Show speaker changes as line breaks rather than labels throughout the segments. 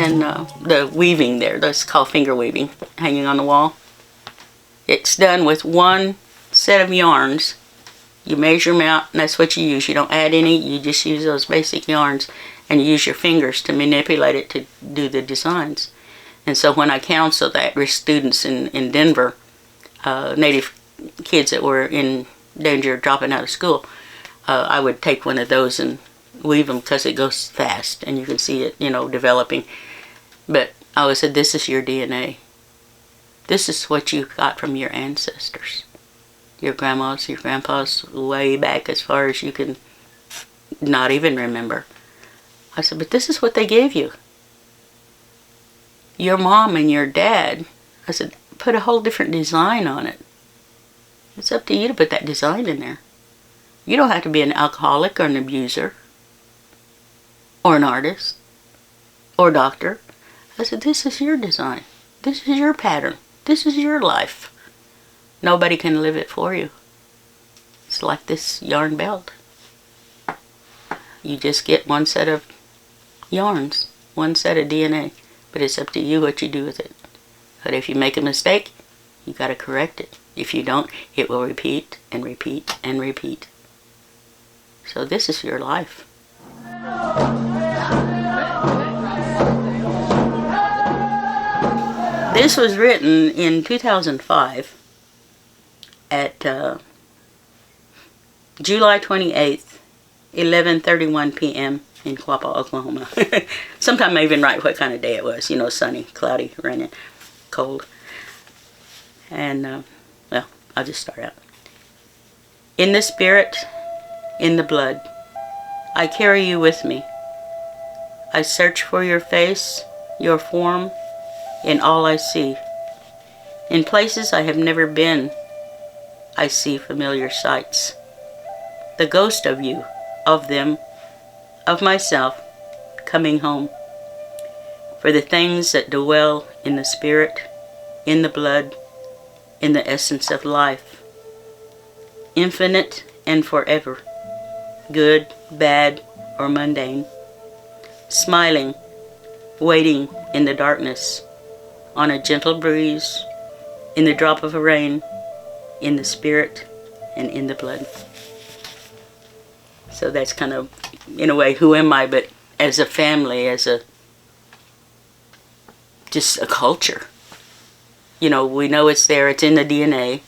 And the weaving there, that's called finger weaving, hanging on the wall. It's done with one set of yarns. You measure them out, and that's what you use. You don't add any, you just use those basic yarns, and you use your fingers to manipulate it to do the designs. And so when I counsel the at-risk students in Denver, Native kids that were in danger of dropping out of school, I would take one of those and weave them because it goes fast and you can see it, developing. But I always said, this is your DNA. This is what you got from your ancestors. Your grandmas, your grandpas, way back as far as you can not even remember. I said, but this is what they gave you. Your mom and your dad, I said, put a whole different design on it. It's up to you to put that design in there. You don't have to be an alcoholic or an abuser or an artist or doctor. I said, this is your design. This is your pattern. This is your life. Nobody can live it for you. It's like this yarn belt. You just get one set of yarns, one set of DNA, but it's up to you what you do with it. But if you make a mistake, you got to correct it. If you don't, it will repeat and repeat and repeat. So this is your life. This was written in 2005 at July 28th, 11:31 p.m. in Quapaw, Oklahoma. Sometime I even write what kind of day it was. Sunny, cloudy, raining, cold. And, well, I'll just start out. In the spirit, in the blood, I carry you with me. I search for your face, your form, in all I see. In places I have never been, I see familiar sights. The ghost of you, of them, of myself, coming home. For the things that dwell in the spirit, in the blood, in the essence of life. Infinite and forever. Good, bad, or mundane. Smiling, waiting in the darkness, on a gentle breeze, in the drop of a rain, in the spirit, and in the blood. So that's kind of, in a way, who am I, but as a family, as just a culture. We know it's there, it's in the DNA.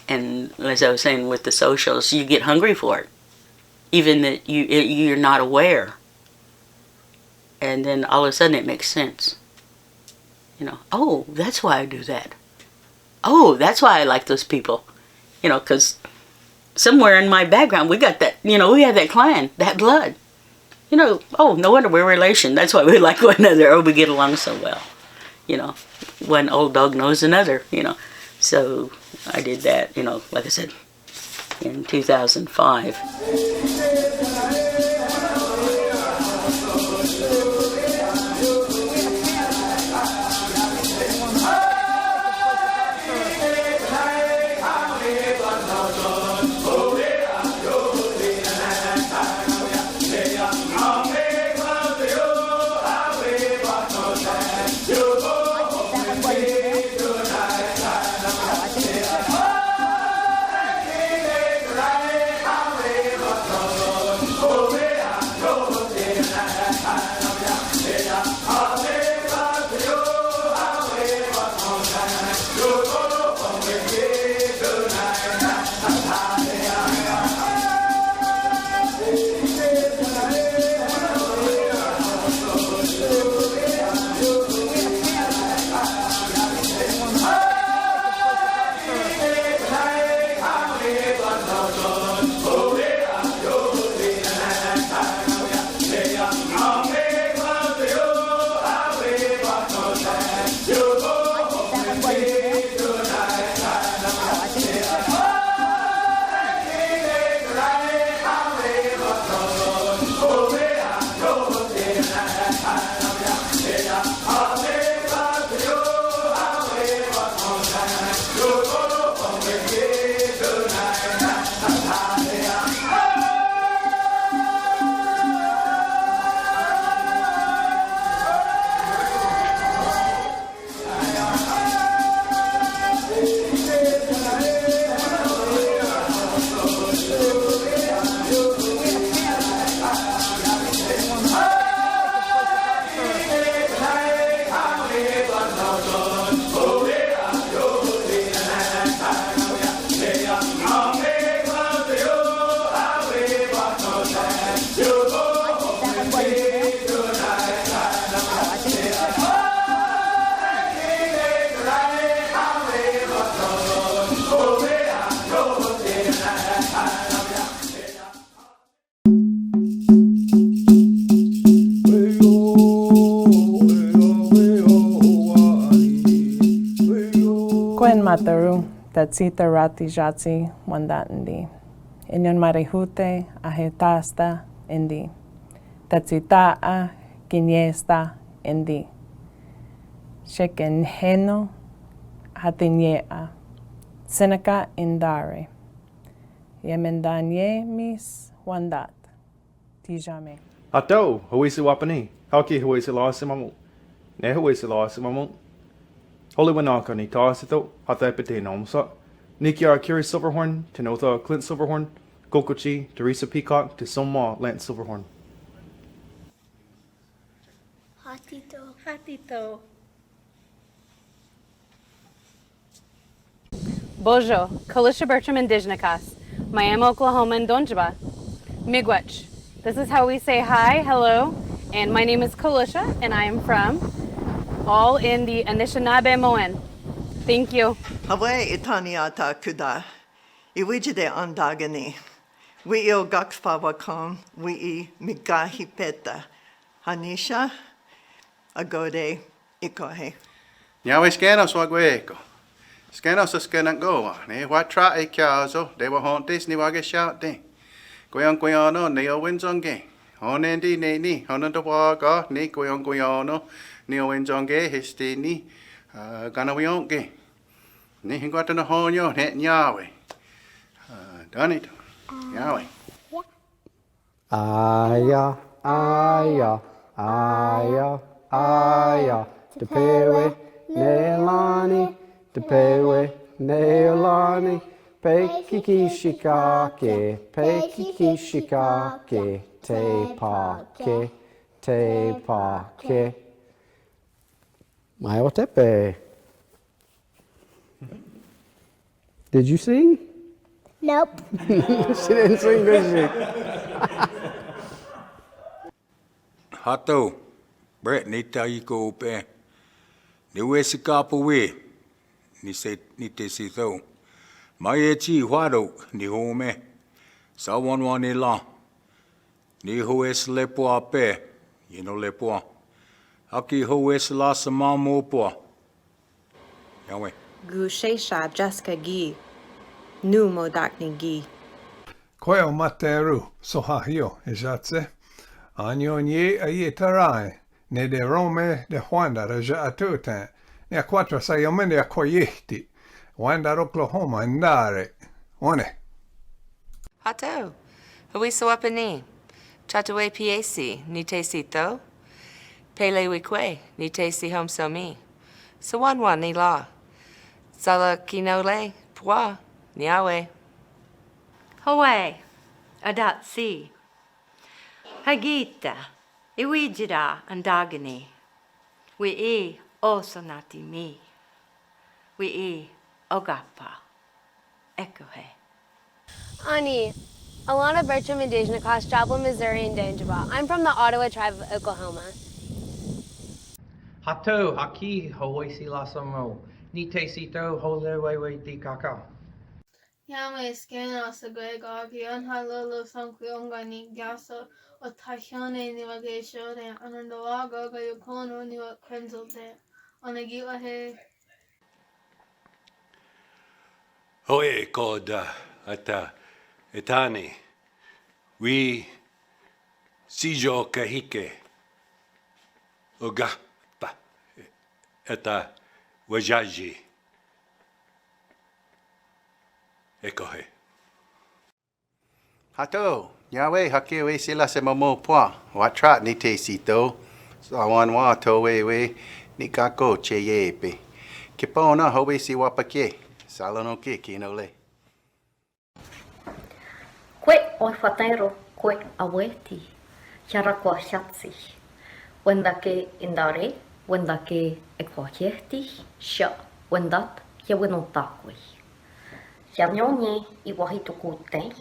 And as I was saying with the socials, you get hungry for it. Even that you're not aware. And then all of a sudden it makes sense. Oh, that's why I do that. Oh, that's why I like those people. Because somewhere in my background we got that, we have that clan, that blood. Oh, no wonder we're relation. That's why we like one another, or we get along so well. One old dog knows another, So I did that, like I said, in 2005.
Kwen mataru, tatsita rati jatsi wandandi. Inyon marihute ahetasta indi. Tatsitaa kinyesta indi. Shekenheno hatinyea. Seneca indare. Yemendanye mis wandat. Tijame.
Ato, huisi wapani. Haki huisi lasimamu. Ne huisi lasimamu. Holy Wanaka ni Tassito, Hata Pete Nomsa, Nikia Kiri Silverhorn, Tinotha Clint Silverhorn, Kokochi, Teresa Peacock, Tisoma Lance Silverhorn.
Hatito.
Hatito. Bojo, Kalisha Bertram Indigenous, Miami, Oklahoma, and Donjaba. Miigwech. This is how we say hi, hello, and my name is Kalisha, and I am from all in the Anishinaabe Moen. Thank you.
Hawaii itaniata kuda. Iwijide andagani. We il gakspawakom. We I migahipeta. Hanisha. Agode ikohe.
Nyawe scanos wagweko. Scanos a scanan goa. Ne what try a caso. They were haunted, ni wage shout ding. Guiano, neo wins on game. On endi ni, on the waga, ni guiano, neo wins on gay, his ni, gonna we on game. Ni got in the honyo, net Yahweh. Done it. Yahweh.
Aya, aya, aya, aya. Te pewe, neolani, te pewe, neolani. Peki shikake, peki shikake, te pake. Maiotepe. Did you sing?
Nope.
She didn't sing, did she?
Hato, Brett, ni tai ko pe. Ni we si kapo we. Ni te si tho. Mai e chi wharo ni ho me. Sa wanwa ni la. Ni ho es lepoa pe. You know lepoa. Haki ho es la sa mamo poa. Yawe.
Gu Shesha Jessica Gi. Nu Modakni Gi.
Koeo materu sohahio ejatse. Anyo nye aye tarai. Ne de Rome de Juanda reja atuta. Ne a quattro sayomene a koyehti. Juanda Oklahoma indare. One.
Hato. Huiso apani. Chatue piesi. Ni te sito. Pele wikwe. Ni te si hom so mi. Sawanwa ni la. Sala kinole. Pwa. Niawe.
Hawaii, adat si. Hagita, iwijira andagani. We osonati mi. We ogapa. Ekohe.
Ani, Alana Bertram Indigenous, Joplin, Missouri, and Dangerba. I'm from the Ottawa tribe of Oklahoma.
Hato, haki, hoisi lasamo. Ni te sito, hole wewe di kaka.
Yame skin asagwe gavion halolo sankyongani gaso o tashane ni wagesho de anandawaga ga yokono ni wa krenzel de onagila he
Hoe koda ata etani. We sijo kahike. Ogapa eta wajaji. Ekohe.
Hato, Yahweh, haki we sila se mamo poa. Watrat ni te sito. Sawan wa to we ni kako che yepe. Kipona howe si wapake. Salano ke kinole.
Kwe oi whatairo, kwe aweti. Charakwa shatsi. Wendake indare, wendake ekwakieti, sha, wendat, ya wenotakwe. Jamnyonye I wahi tuku tei.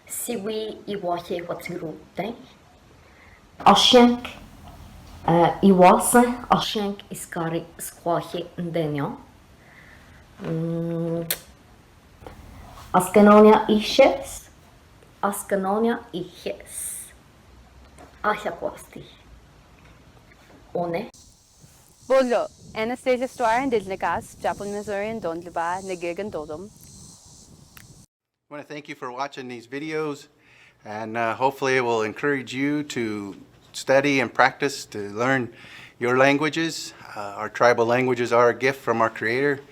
Siwi I wahi waturu tei. Ashenk I wasa, ashenk iskari skwahi ndenyo. Askanonia ishes. Askanonia ishes. Ashakwasti. One.
Bolo, Anastasia Stoire, Indigenous, Joplin, Missouri, and Donliba, Negig and Dodum.
I want to thank you for watching these videos, and hopefully it will encourage you to study and practice to learn your languages. Our tribal languages are a gift from our Creator.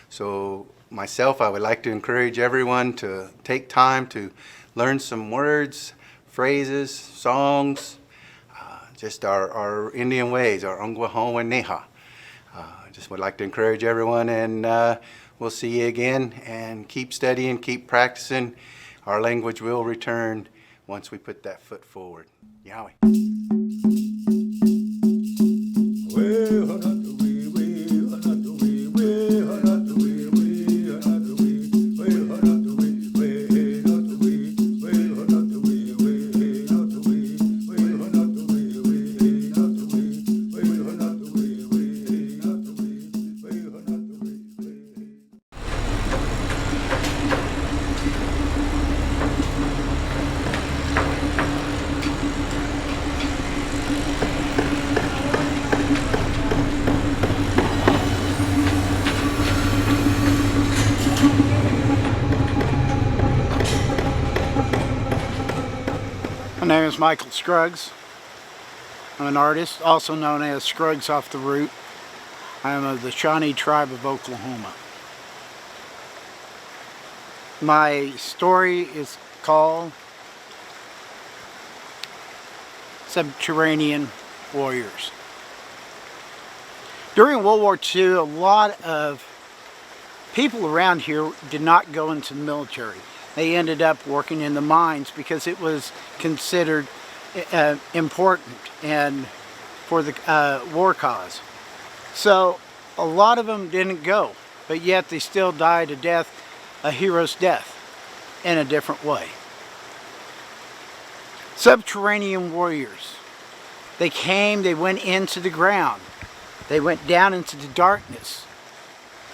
So myself, I would like to encourage everyone to take time to learn some words, phrases, songs, just our Indian ways, our Ongwaho and Neha. I just would like to encourage everyone, and we'll see you again, and keep studying, keep practicing. Our language will return once we put that foot forward. Yahweh.
My name is Michael Scruggs. I'm an artist, also known as Scruggs Off the Root. I am of the Shawnee tribe of Oklahoma. My story is called Subterranean Warriors. During World War II, a lot of people around here did not go into the military. They ended up working in the mines because it was considered important and for the war cause. So a lot of them didn't go, but yet they still died a death, a hero's death, in a different way. Subterranean warriors. They came, they went into the ground. They went down into the darkness.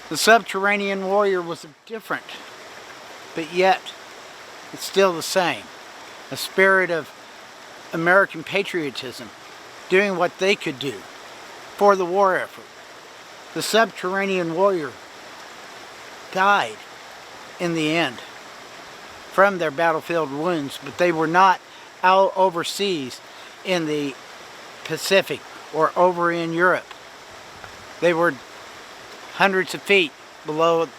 The subterranean warrior was different, but yet it's still the same. A spirit of American patriotism, doing what they could do for the war effort. The subterranean warrior died in the end from their battlefield wounds, but they were not out overseas in the Pacific or over in Europe. They were hundreds of feet below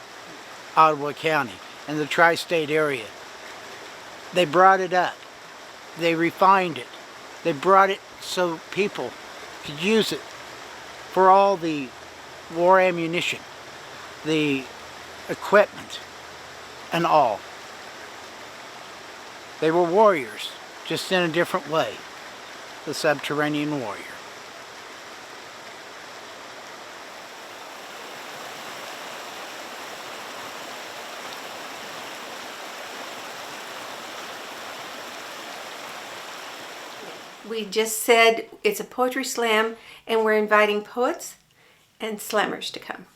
Ottawa County in the tri-state area. They brought it up. They refined it. They brought it so people could use it for all the war ammunition, the equipment, and all. They were warriors, just in a different way. The subterranean warrior.
We just said it's a poetry slam and we're inviting poets and slammers to come.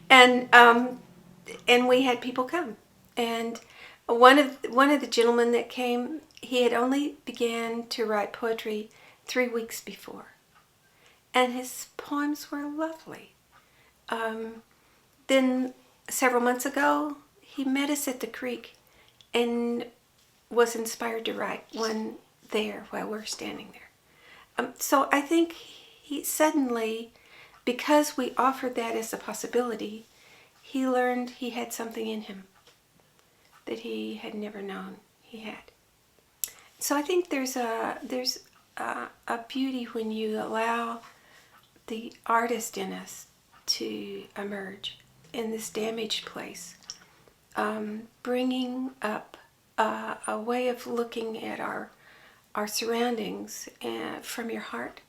and we had people come. And one of the gentlemen that came, he had only began to write poetry 3 weeks before. And his poems were lovely. Then several months ago, he met us at the creek and was inspired to write one there while we're standing there. So I think he suddenly, because we offered that as a possibility, he learned he had something in him that he had never known he had. So I think there's a beauty when you allow the artist in us to emerge in this damaged place, bringing up a way of looking at our surroundings from your heart.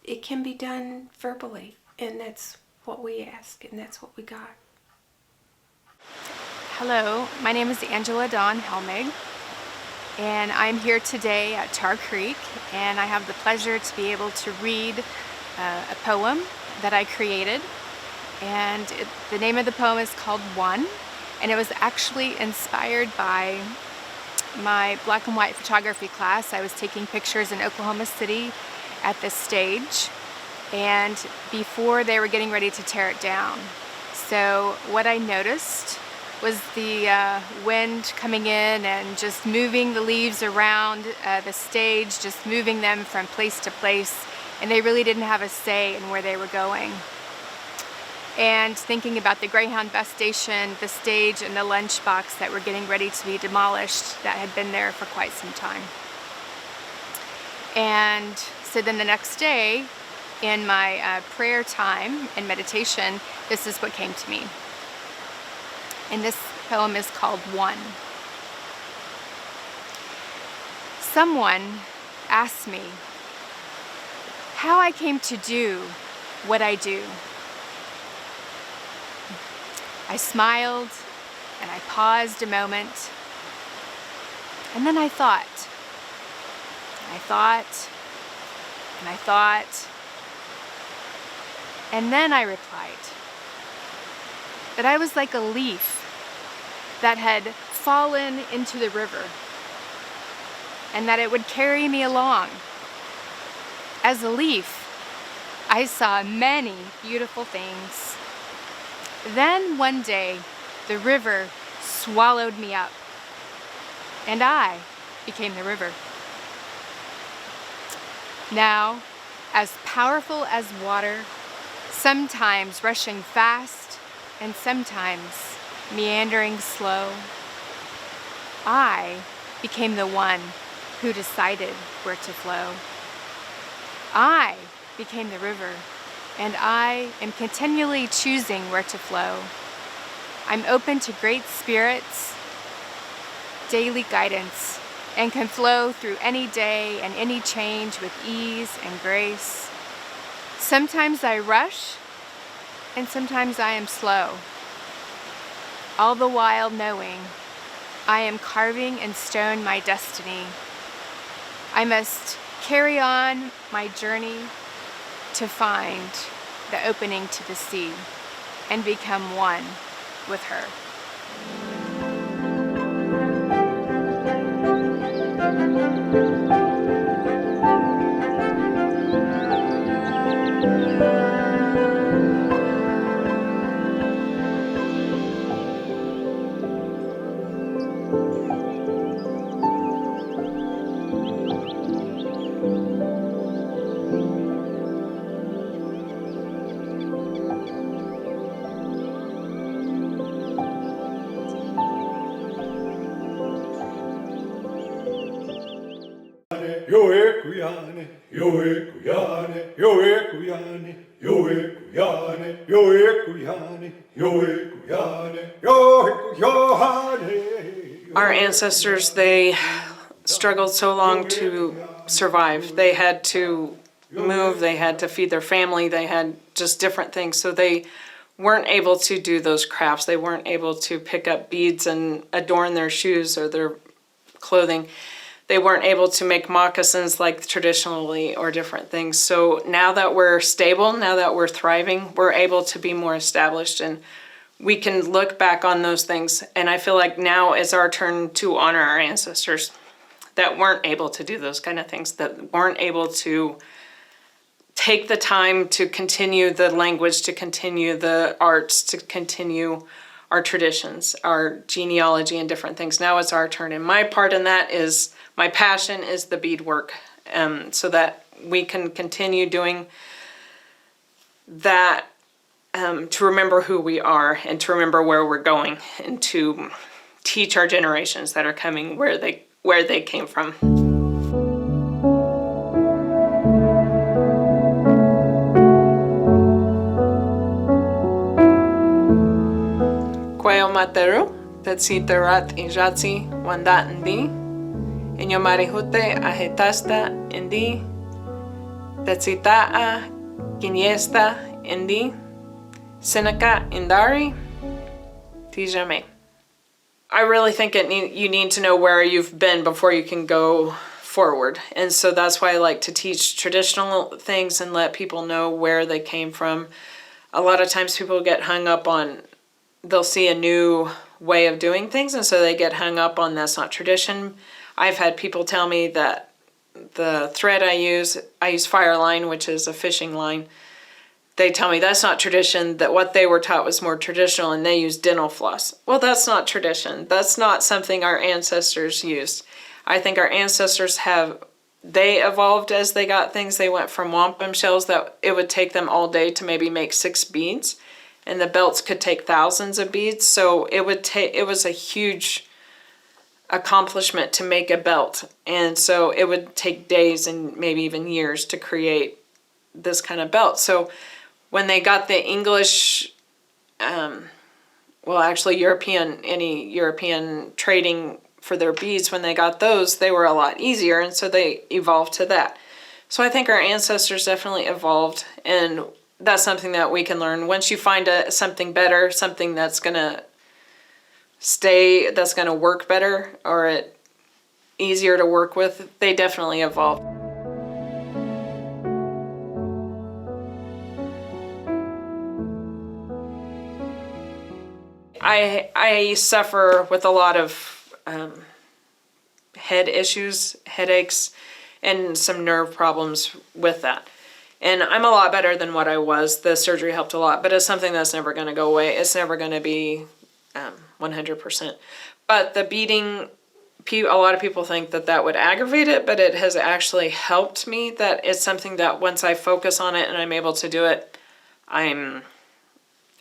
It can be done verbally, and that's what we ask, and that's what we got.
Hello, my name is Angela Dawn Helmig, and I'm here today at Tar Creek, and I have the pleasure to be able to read a poem that I created, and the name of the poem is called One. And it was actually inspired by my black and white photography class. I was taking pictures in Oklahoma City, at this stage, and before they were getting ready to tear it down. So what I noticed was the wind coming in and just moving the leaves around the stage, just moving them from place to place, and they really didn't have a say in where they were going. And thinking about the Greyhound bus station, the stage, and the lunchbox that were getting ready to be demolished that had been there for quite some time. And so then the next day, in my prayer time and meditation, this is what came to me. And this poem is called One. Someone asked me how I came to do what I do. I smiled and I paused a moment, and then I thought, and then I replied that I was like a leaf that had fallen into the river, and that it would carry me along. As a leaf, I saw many beautiful things. Then one day, the river swallowed me up, and I became the river. Now, as powerful as water, sometimes rushing fast and sometimes meandering slow, I became the one who decided where to flow. I became the river, and I am continually choosing where to flow. I'm open to great spirits, daily guidance, and can flow through any day and any change with ease and grace. Sometimes I rush, and sometimes I am slow, all the while knowing I am carving in stone my destiny. I must carry on my journey to find the opening to the sea and become one with her.
Our ancestors, they struggled so long to survive. They had to move, they had to feed their family, they had just different things. So they weren't able to do those crafts. They weren't able to pick up beads and adorn their shoes or their clothing. They weren't able to make moccasins like traditionally or different things. So now that we're stable, now that we're thriving, we're able to be more established, and we can look back on those things. And I feel like now is our turn to honor our ancestors that weren't able to do those kind of things, that weren't able to take the time to continue the language, to continue the arts, to continue our traditions, our genealogy and different things. Now it's our turn. And my part in that is, my passion is the beadwork, so that we can continue doing that, to remember who we are and to remember where we're going, and to teach our generations that are coming where they came from. Kweo materu, tatsitarat injatsi wandat ndi. Inyo marihute ahetasta indi, tatsitaa kinyesta indi, Seneca indari, Dushane. I really think you need to know where you've been before you can go forward. And so that's why I like to teach traditional things and let people know where they came from. A lot of times people get hung up on, they'll see a new way of doing things, and so they get hung up on that's not tradition. I've had people tell me that the thread I use fire line, which is a fishing line. They tell me that's not tradition, that what they were taught was more traditional, and they use dental floss. Well, that's not tradition. That's not something our ancestors used. I think our ancestors they evolved as they got things. They went from wampum shells that it would take them all day to maybe make 6 beads, and the belts could take thousands of beads. So it was a huge accomplishment to make a belt. And so it would take days and maybe even years to create this kind of belt. So when they got the English, European trading for their beads, when they got those, they were a lot easier, and so they evolved to that. So I think our ancestors definitely evolved, and that's something that we can learn. Once you find something better, something that's going to stay, that's going to work better, or easier to work with, they definitely evolved. I suffer with a lot of head issues, headaches, and some nerve problems with that. And I'm a lot better than what I was. The surgery helped a lot, but it's something that's never going to go away. It's never going to be 100%. But the beading, a lot of people think that would aggravate it, but it has actually helped me. That it's something that once I focus on it and I'm able to do it,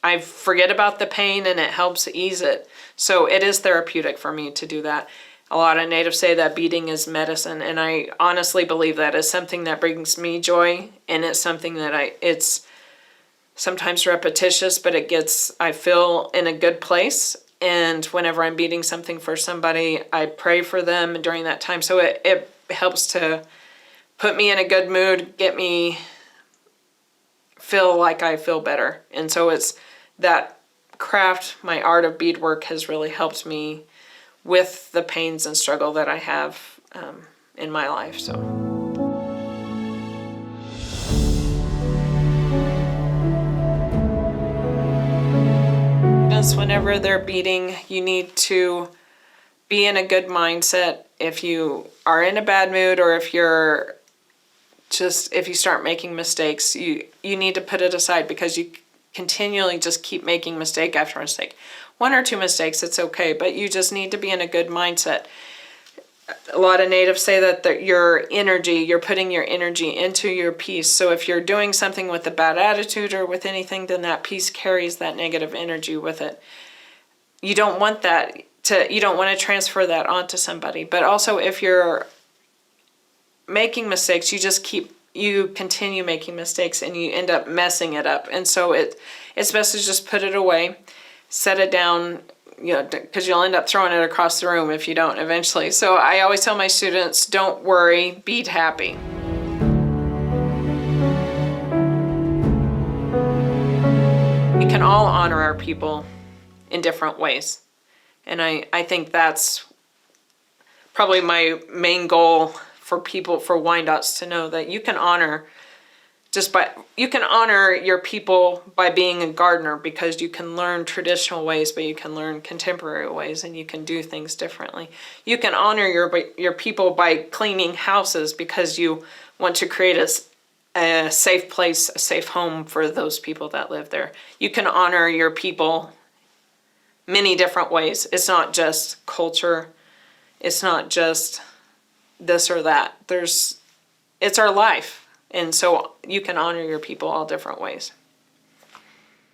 I forget about the pain and it helps ease it. So it is therapeutic for me to do that. A lot of natives say that beading is medicine, and I honestly believe that is something that brings me joy, and it's something that it's sometimes repetitious, but I feel in a good place. And whenever I'm beading something for somebody, I pray for them during that time. So it helps to put me in a good mood, get me feel like I feel better. And so it's that craft, my art of beadwork, has really helped me with the pains and struggle that I have in my life. So. Just whenever they're beading, you need to be in a good mindset. If you are in a bad mood, or if you start making mistakes, you need to put it aside, because you continually just keep making mistake after mistake. 1 or 2 mistakes, it's okay, but you just need to be in a good mindset. A lot of natives say that you're putting your energy into your piece. So if you're doing something with a bad attitude or with anything, then that piece carries that negative energy with it. You don't want you don't want to transfer that onto somebody. But also, if you're making mistakes, you continue making mistakes, and you end up messing it up. And so it's best to just put it away, set it down, because you'll end up throwing it across the room if you don't eventually. So I always tell my students, don't worry, bead happy. We can all honor our people in different ways. And I think that's probably my main goal for Wyandots to know, that you can honor your people by being a gardener, because you can learn traditional ways, but you can learn contemporary ways, and you can do things differently. You can honor your people by cleaning houses, because you want to create a safe place, a safe home for those people that live there. You can honor your people many different ways. It's not just culture. It's not just this or that. It's our life. And so you can honor your people all different ways.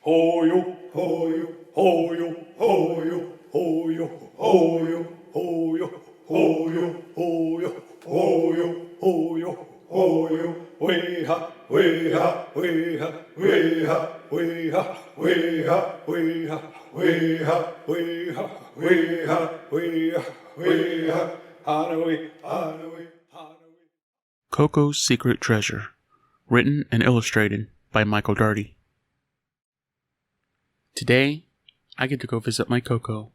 Hoyo, hoyo, hoyo, hoyo, hoyo, hoyo, hoyo, hoyo, hoyo, hoyo, hoyo, hoyo, weha, weha, weha, weha, weha, weha, weha, weha, weha, weha, weha, weha, hanawe, hanawe.
Koko's Secret Treasure, written and illustrated by Michael Daugherty. Today, I get to go visit my Koko.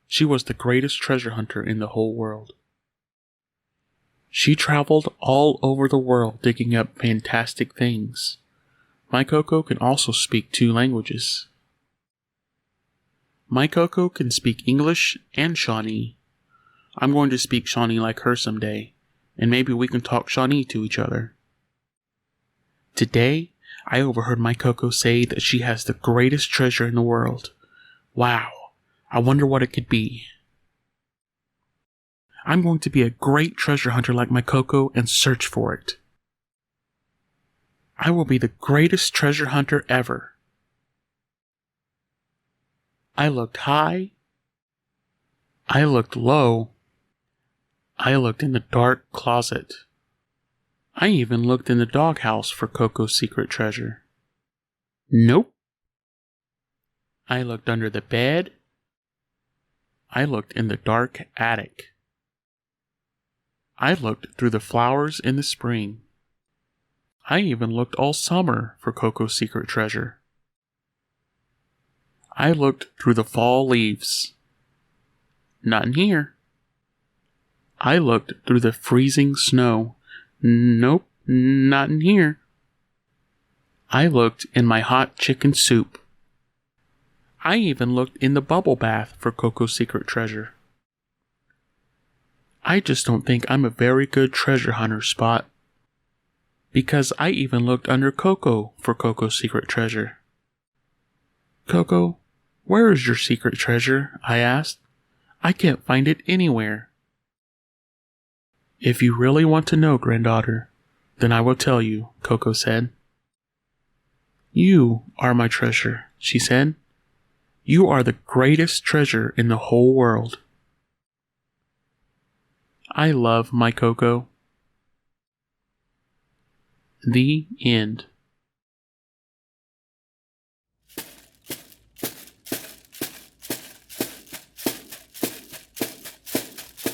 She was the greatest treasure hunter in the whole world. She traveled all over the world digging up fantastic things. My Koko can also speak 2 languages. My Koko can speak English and Shawnee. I'm going to speak Shawnee like her someday, and maybe we can talk Shawnee to each other. Today, I overheard my Koko say that she has the greatest treasure in the world. Wow, I wonder what it could be. I'm going to be a great treasure hunter like my Koko and search for it. I will be the greatest treasure hunter ever. I looked high. I looked low. I looked in the dark closet. I even looked in the doghouse for Koko's secret treasure. Nope. I looked under the bed. I looked in the dark attic. I looked through the flowers in the spring. I even looked all summer for Koko's secret treasure. I looked through the fall leaves. Not in here. I looked through the freezing snow. Nope, not in here. I looked in my hot chicken soup. I even looked in the bubble bath for Koko's secret treasure. I just don't think I'm a very good treasure hunter, Spot. Because I even looked under Koko for Koko's secret treasure. Koko, where is your secret treasure? I asked. I can't find it anywhere. If you really want to know, granddaughter, then I will tell you, Koko said. You are my treasure, she said. You are the greatest treasure in the whole world. I love my Koko. The end.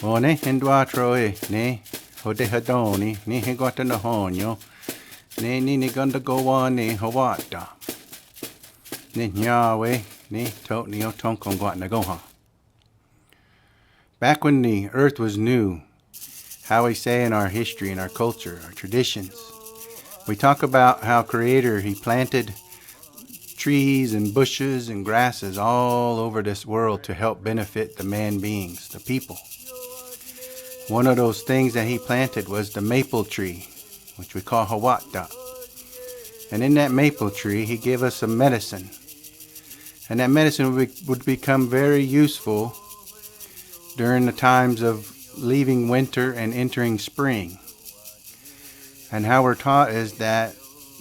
O ne hindwa troe ne hode hadoni ne higota na honyo ne ni gunda go on ne hawata ne nyawe ne tot ni otonkon gwat na goha. Back when the earth was new, how we say in our history, in our culture, our traditions, we talk about how Creator, He planted trees and bushes and grasses all over this world to help benefit the man beings, the people. One of those things that He planted was the maple tree, which we call Hawata. And in that maple tree, He gave us some medicine. And that medicine would become very useful during the times of leaving winter and entering spring. And how we're taught is that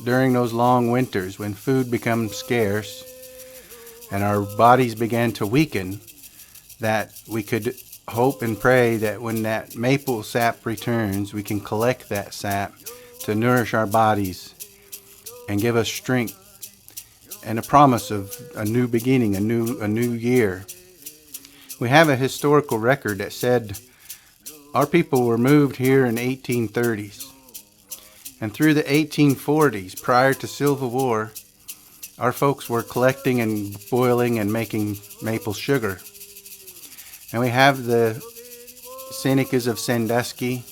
during those long winters, when food becomes scarce and our bodies began to weaken, that we could hope and pray that when that maple sap returns, we can collect that sap to nourish our bodies and give us strength and a promise of a new beginning, a new year. We have a historical record that said our people were moved here in the 1830s. And through the 1840s, prior to Civil War, our folks were collecting and boiling and making maple sugar. And we have the Senecas of Sandusky,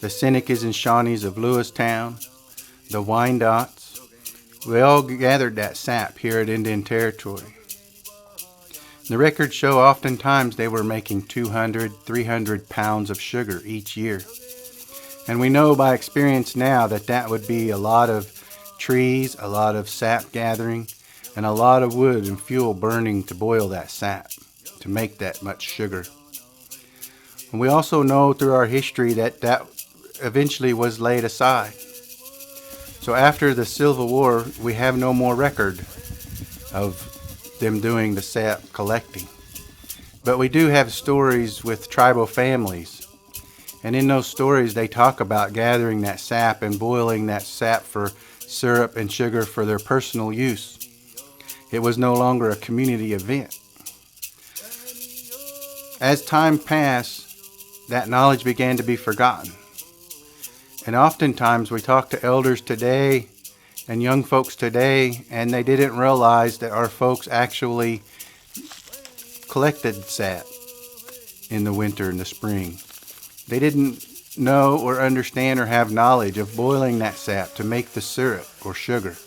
the Senecas and Shawnees of Lewistown, the Wyandots. We all gathered that sap here at Indian Territory. The records show oftentimes they were making 200, 300 pounds of sugar each year. And we know by experience now that that would be a lot of trees, a lot of sap gathering, and a lot of wood and fuel burning to boil that sap, to make that much sugar. And we also know through our history that that eventually was laid aside. So after the Civil War, we have no more record of them doing the sap collecting. But we do have stories with tribal families. And in those stories, they talk about gathering that sap and boiling that sap for syrup and sugar for their personal use. It was no longer a community event. As time passed, that knowledge began to be forgotten. And oftentimes we talk to elders today and young folks today, and they didn't realize that our folks actually collected sap in the winter and the spring. They didn't know or understand or have knowledge of boiling that sap to make the syrup or sugar.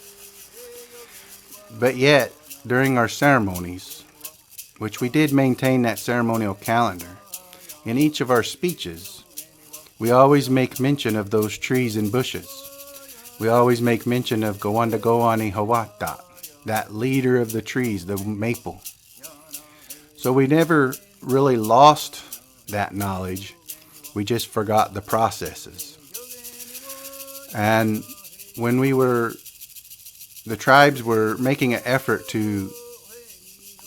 But yet, during our ceremonies, which we did maintain that ceremonial calendar, in each of our speeches, we always make mention of those trees and bushes. We always make mention of Gowandagoani Hawata, that leader of the trees, the maple. So we never really lost that knowledge. We just forgot the processes. And when the tribes were making an effort to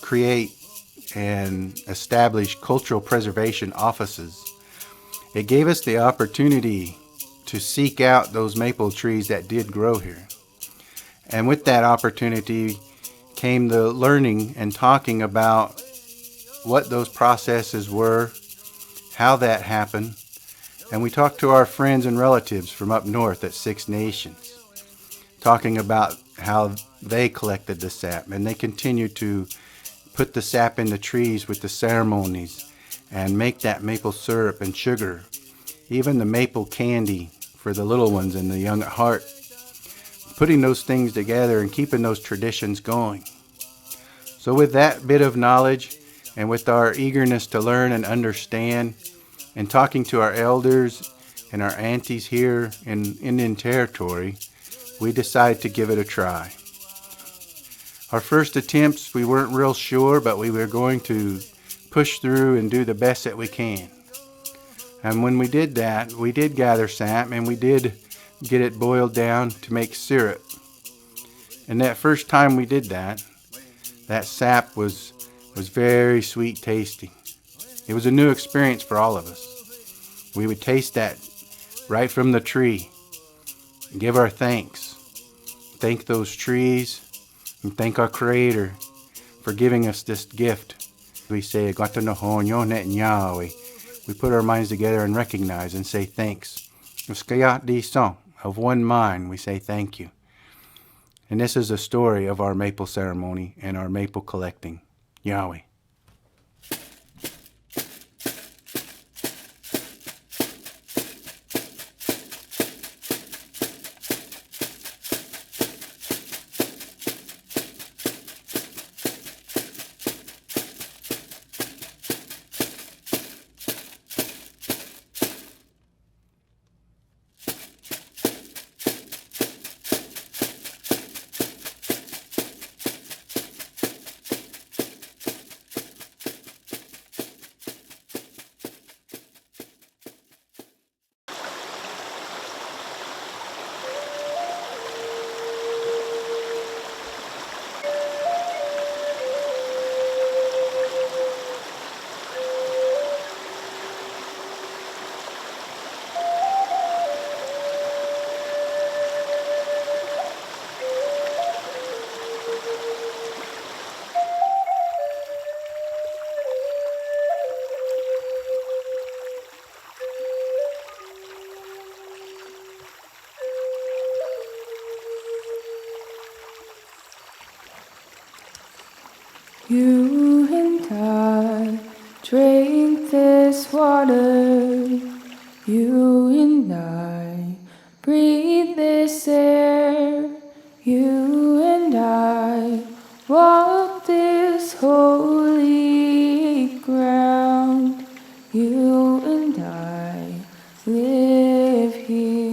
create and establish cultural preservation offices, it gave us the opportunity to seek out those maple trees that did grow here. And with that opportunity came the learning and talking about what those processes were, how that happened. And we talked to our friends and relatives from up north at Six Nations, talking about how they collected the sap. And they continued to put the sap in the trees with the ceremonies and make that maple syrup and sugar, even the maple candy for the little ones and the young at heart, putting those things together and keeping those traditions going. So with that bit of knowledge and with our eagerness to learn and understand and talking to our elders and our aunties here in Indian Territory, we decided to give it a try. Our first attempts, we weren't real sure, but we were going to push through and do the best that we can. And when we did that, we did gather sap and we did get it boiled down to make syrup. And that first time we did that, that sap was very sweet tasting. It was a new experience for all of us. We would taste that right from the tree and give our thanks. Thank those trees and thank our Creator for giving us this gift. We say, we put our minds together and recognize and say thanks. Of one mind, we say thank you. And this is the story of our maple ceremony and our maple collecting. Yahweh.
You and I drink this water. You and I breathe this air. You and I walk this holy ground. You and I live here.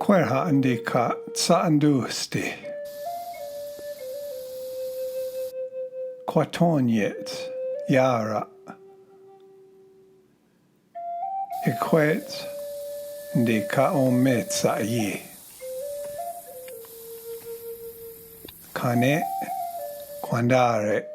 Kwerha andika tsaandusti. Kwatonyet yara. Ekwet ndika ometsa ye. Kane kwandare.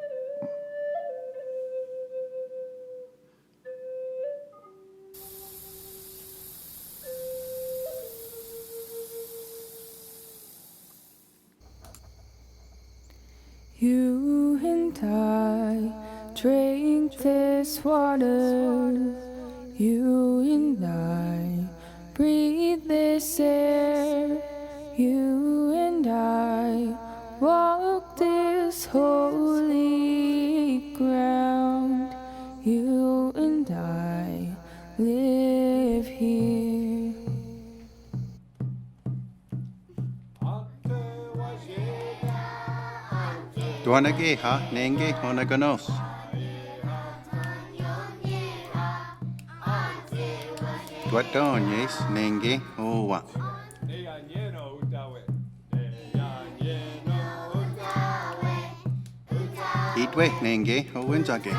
You and I drink this water. You and I breathe this air. You and I walk this holy ground. You and I live here.
Duanagi ha nengi onaganos. Duaton yes nengi owa. Itwe nengi owenzage.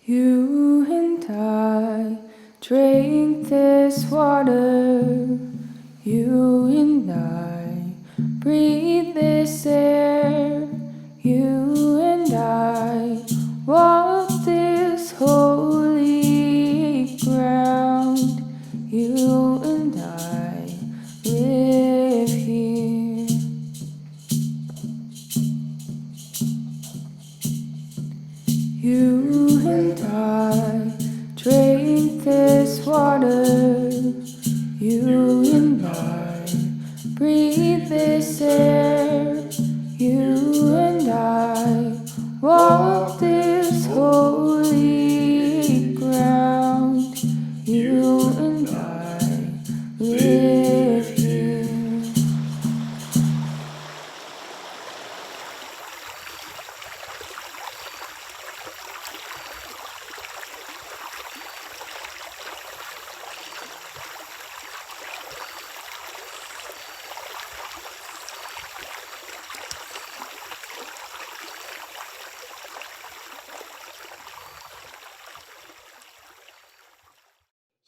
You and I drink this water. You and I breathe this air. You and I walk this holy ground. You and I live here. You and I drink this water. You and I breathe this air. You and I walk this holy ground. You and I live here.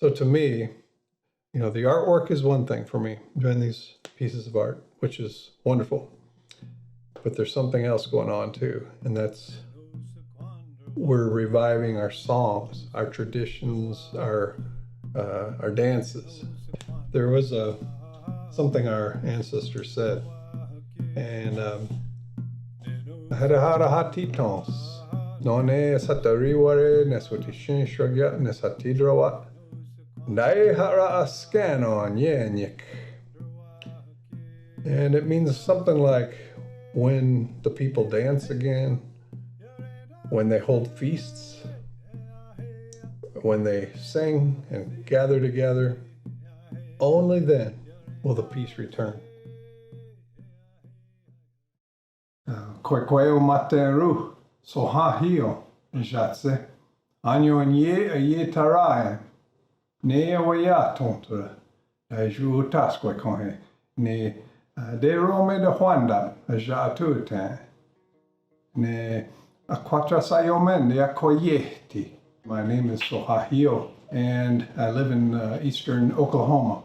So to me, the artwork is one thing for me, doing these pieces of art, which is wonderful. But there's something else going on too, and that's we're reviving our songs, our traditions, our dances. There was something our ancestors said, and Harahara hatitons, none satariware neswatishin shragyat nesatidrawat. And it means something like when the people dance again, when they hold feasts, when they sing and gather together, only then will the peace return. Kwekwe materu sohahio jatse anyo nye aye tarai. Ne awaya tontra, ju tasque conhe, ne de rome de Juanda, jatuta, ne aquatra sayomen de akoyeti. My name is Sohahio, and I live in eastern Oklahoma.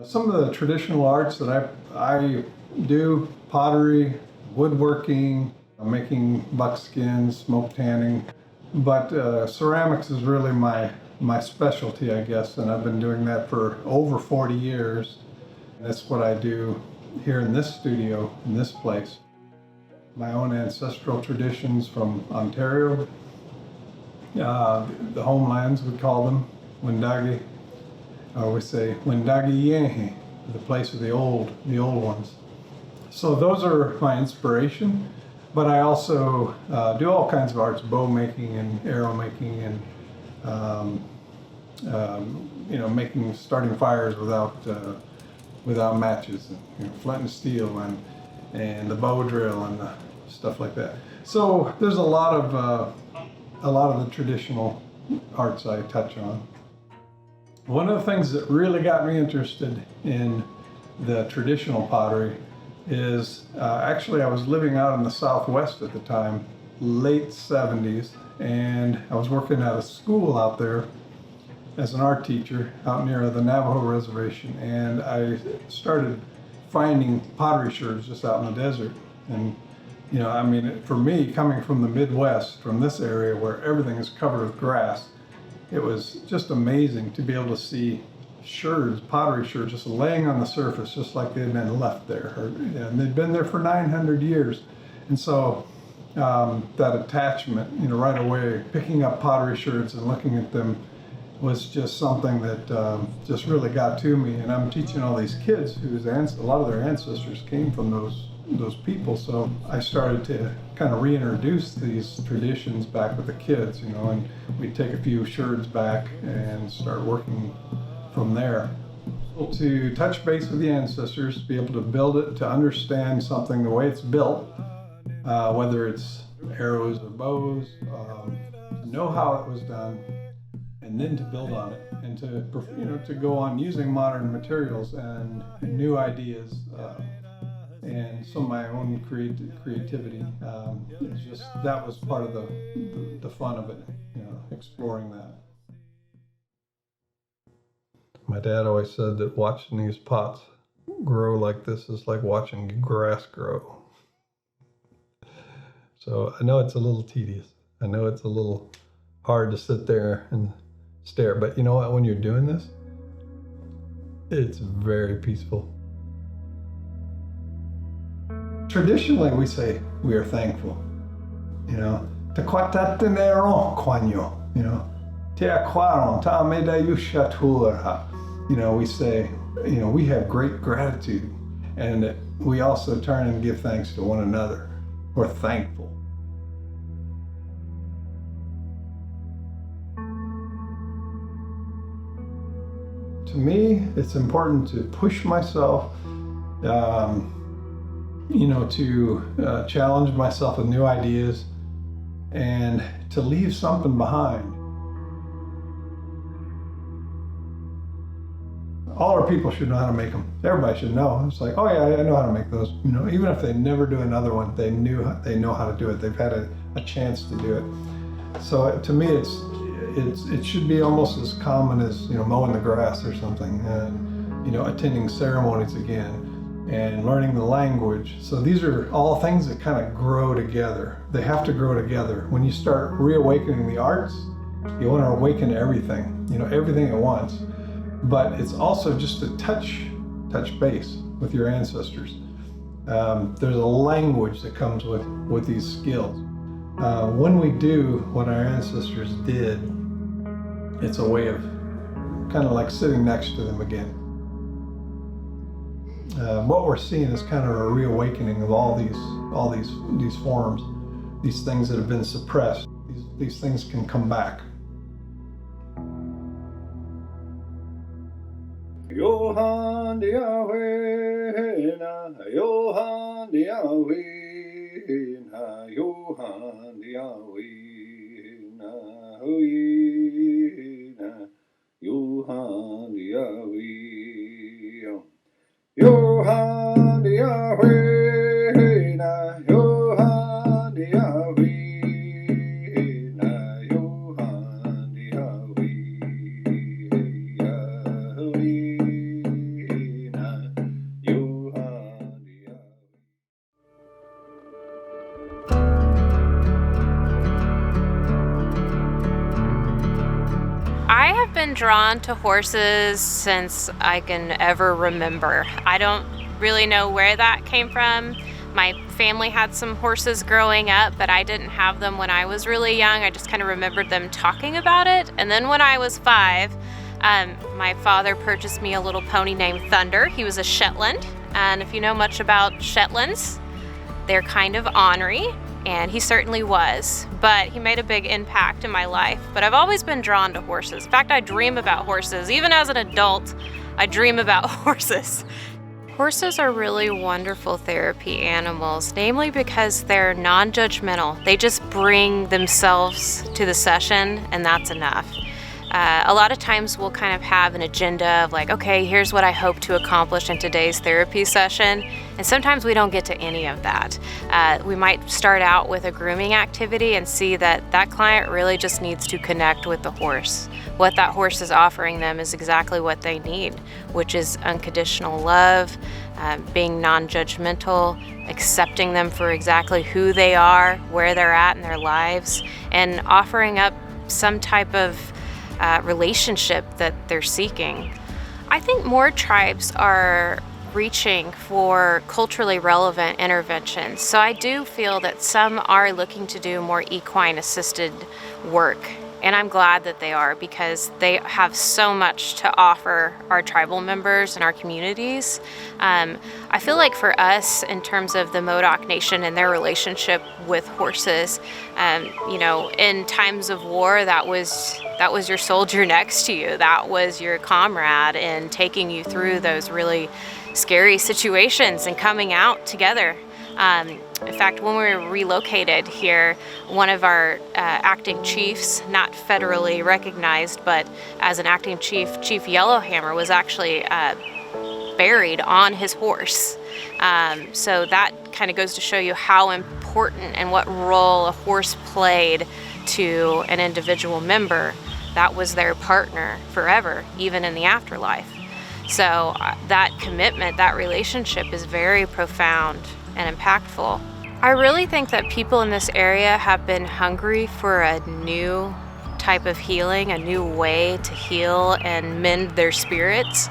Some of the traditional arts that I do, pottery, woodworking, making buckskin, smoke tanning, but ceramics is really my specialty, I guess, and I've been doing that for over 40 years. That's what I do here in this studio, in this place. My own ancestral traditions from Ontario, the homelands we call them, Wendake. We say Wendake Yehe, the place of the old ones. So those are my inspiration, but I also do all kinds of arts, bow making and arrow making, and starting fires without matches, and flint and steel, and the bow drill and stuff like that. So there's a lot of the traditional arts I touch on. One of the things that really got me interested in the traditional pottery is, actually I was living out in the Southwest at the time, late 70s, and I was working at a school out there as an art teacher out near the Navajo reservation, and I started finding pottery sherds just out in the desert. And you know, I mean, for me, coming from the Midwest, from this area where everything is covered with grass, it was just amazing to be able to see sherds, pottery sherds, just laying on the surface, just like they'd been left there. And they'd been there for 900 years. And so that attachment, you know, right away, picking up pottery sherds and looking at them was just something that just really got to me. And I'm teaching all these kids whose a lot of their ancestors came from those people. So I started to kind of reintroduce these traditions back with the kids, you know, and we'd take a few sherds back and start working from there. To touch base with the ancestors, be able to build it, to understand something the way it's built, whether it's arrows or bows, know how it was done, and then to build on it, and to, you know, to go on using modern materials and new ideas, and some of my own creativity. It's just, that was part of the fun of it, you know, exploring that. My dad always said that watching these pots grow like this is like watching grass grow. So I know it's a little tedious. I know it's a little hard to sit there and stare, but you know what, when you're doing this, it's very peaceful. Traditionally, we say we are thankful. You know, te quatatenero quanyo, you know, te aquaron ta medayusha tulerha. You know, we say, you know, we have great gratitude, and we also turn and give thanks to one another. We're thankful. To me, it's important to push myself, you know, to challenge myself with new ideas and to leave something behind. All our people should know how to make them. Everybody should know. It's like, oh yeah, I know how to make those. You know, even if they never do another one, they know how to do it. They've had a chance to do it. So to me, it should be almost as common as, you know, mowing the grass or something, and you know, attending ceremonies again, and learning the language. So these are all things that kind of grow together. They have to grow together. When you start reawakening the arts, you want to awaken everything, you know, everything at once. But it's also just to touch base with your ancestors. There's a language that comes with these skills. When we do what our ancestors did, it's a way of kind of like sitting next to them again. What we're seeing is kind of a reawakening of all these forms, these things that have been suppressed. These things can come back.
Johan diawena, Johan diawena, Johan diawena, hoina, Johan diawena, Johan diawena, Johan diawena.
I have been drawn to horses since I can ever remember. I don't really know where that came from. My family had some horses growing up, but I didn't have them when I was really young. I just kind of remembered them talking about it. And then when I was 5, my father purchased me a little pony named Thunder. He was a Shetland. And if you know much about Shetlands, they're kind of ornery. And he certainly was, but he made a big impact in my life. But I've always been drawn to horses. In fact, I dream about horses. Even as an adult, I dream about horses. Horses are really wonderful therapy animals, namely because they're non-judgmental. They just bring themselves to the session, and that's enough. A lot of times we'll kind of have an agenda of like, okay, here's what I hope to accomplish in today's therapy session. And sometimes we don't get to any of that. We might start out with a grooming activity and see that that client really just needs to connect with the horse. What that horse is offering them is exactly what they need, which is unconditional love, being non-judgmental, accepting them for exactly who they are, where they're at in their lives, and offering up some type of relationship that they're seeking. I think more tribes are reaching for culturally relevant interventions. So I do feel that some are looking to do more equine assisted work. And I'm glad that they are, because they have so much to offer our tribal members and our communities. I feel like for us, in terms of the Modoc Nation and their relationship with horses, you know, in times of war, that was your soldier next to you. That was your comrade in taking you through those really scary situations and coming out together. In fact, when we were relocated here, one of our acting chiefs, not federally recognized, but as an acting chief, Chief Yellowhammer, was actually buried on his horse. So that kind of goes to show you how important and what role a horse played to an individual member. That was their partner forever, even in the afterlife. So that commitment, that relationship is very profound and impactful. I really think that people in this area have been hungry for a new type of healing, a new way to heal and mend their spirits.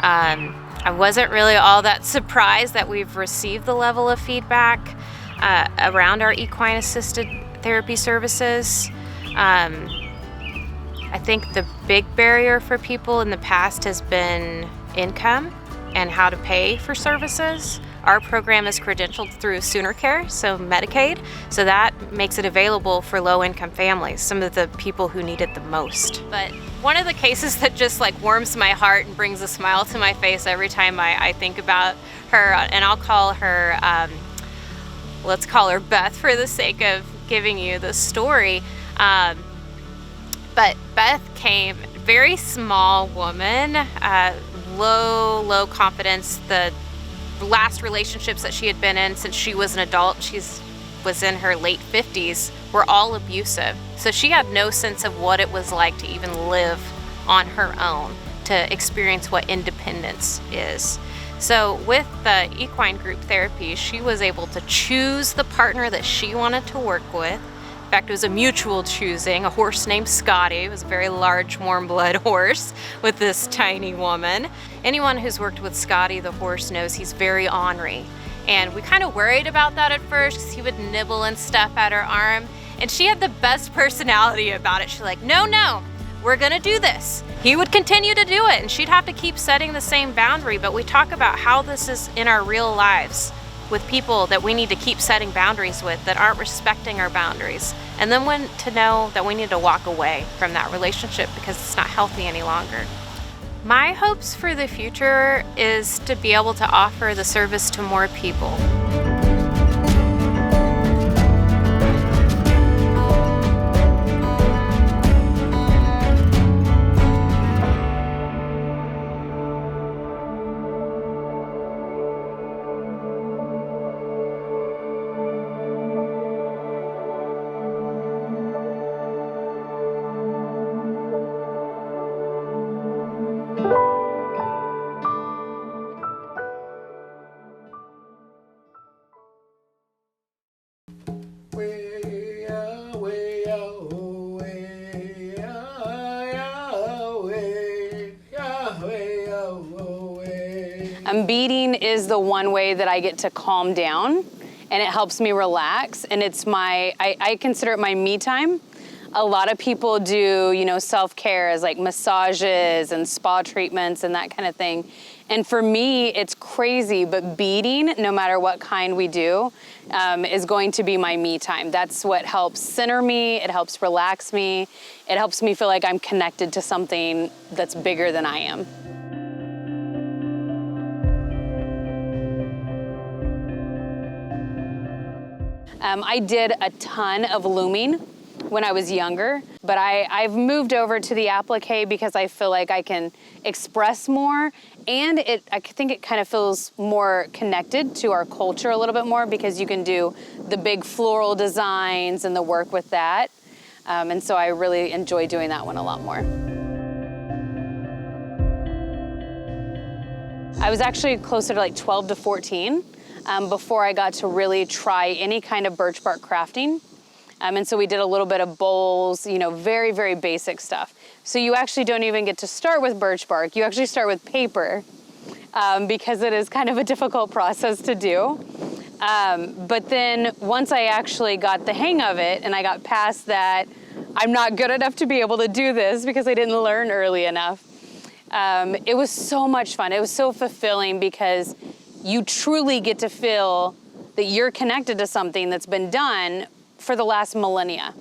I wasn't really all that surprised that we've received the level of feedback around our equine assisted therapy services. I think the big barrier for people in the past has been income and how to pay for services. Our program is credentialed through Sooner Care, so Medicaid, so that makes it available for low-income families, some of the people who need it the most. But one of the cases that just like warms my heart and brings a smile to my face every time I think about her, and I'll call her, let's call her Beth for the sake of giving you the story. But Beth came, very small woman, low confidence. The last relationships that she had been in since she was an adult, was in her late 50s, were all abusive. So she had no sense of what it was like to even live on her own, to experience what independence is. So with the equine group therapy, she was able to choose the partner that she wanted to work with. In fact, it was a mutual choosing. A horse named Scotty. It was a very large, warm-blood horse with this tiny woman. Anyone who's worked with Scotty, the horse, knows he's very ornery. And we kind of worried about that at first because he would nibble and stuff at her arm. And she had the best personality about it. She's like, no, we're gonna do this. He would continue to do it, and she'd have to keep setting the same boundary. But we talk about how this is in our real lives, with people that we need to keep setting boundaries with that aren't respecting our boundaries. And then when to know that we need to walk away from that relationship because it's not healthy any longer. My hopes for the future is to be able to offer the service to more people. Beading is the one way that I get to calm down, and it helps me relax, and it's I consider it my me time. A lot of people do, self-care as like massages and spa treatments and that kind of thing. And for me, it's crazy, but beading, no matter what kind we do, is going to be my me time. That's what helps center me, it helps relax me, it helps me feel like I'm connected to something that's bigger than I am. I did a ton of looming when I was younger, but I've moved over to the applique because I feel like I can express more, and I think it kind of feels more connected to our culture a little bit more because you can do the big floral designs and the work with that. And so I really enjoy doing that one a lot more. I was actually closer to like 12 to 14 before I got to really try any kind of birch bark crafting. And so we did a little bit of bowls, you know, very, very basic stuff. So you actually don't even get to start with birch bark. You actually start with paper because it is kind of a difficult process to do. But then once I actually got the hang of it and I got past that, I'm not good enough to be able to do this because I didn't learn early enough. It was so much fun. It was so fulfilling because you truly get to feel that you're connected to something that's been done for the last millennia.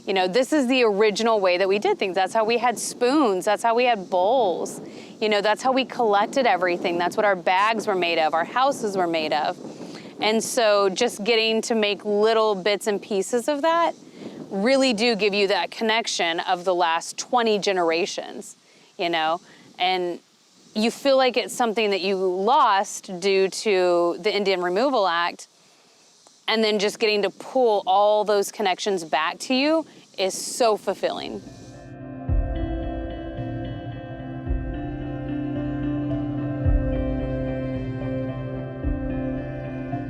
You know, this is the original way that we did things. That's how we had spoons. That's how we had bowls. You know, that's how we collected everything. That's what our bags were made of, our houses were made of. And so just getting to make little bits and pieces of that really do give you that connection of the last 20 generations, you know, and you feel like it's something that you lost due to the Indian Removal Act, and then just getting to pull all those connections back to you is so fulfilling.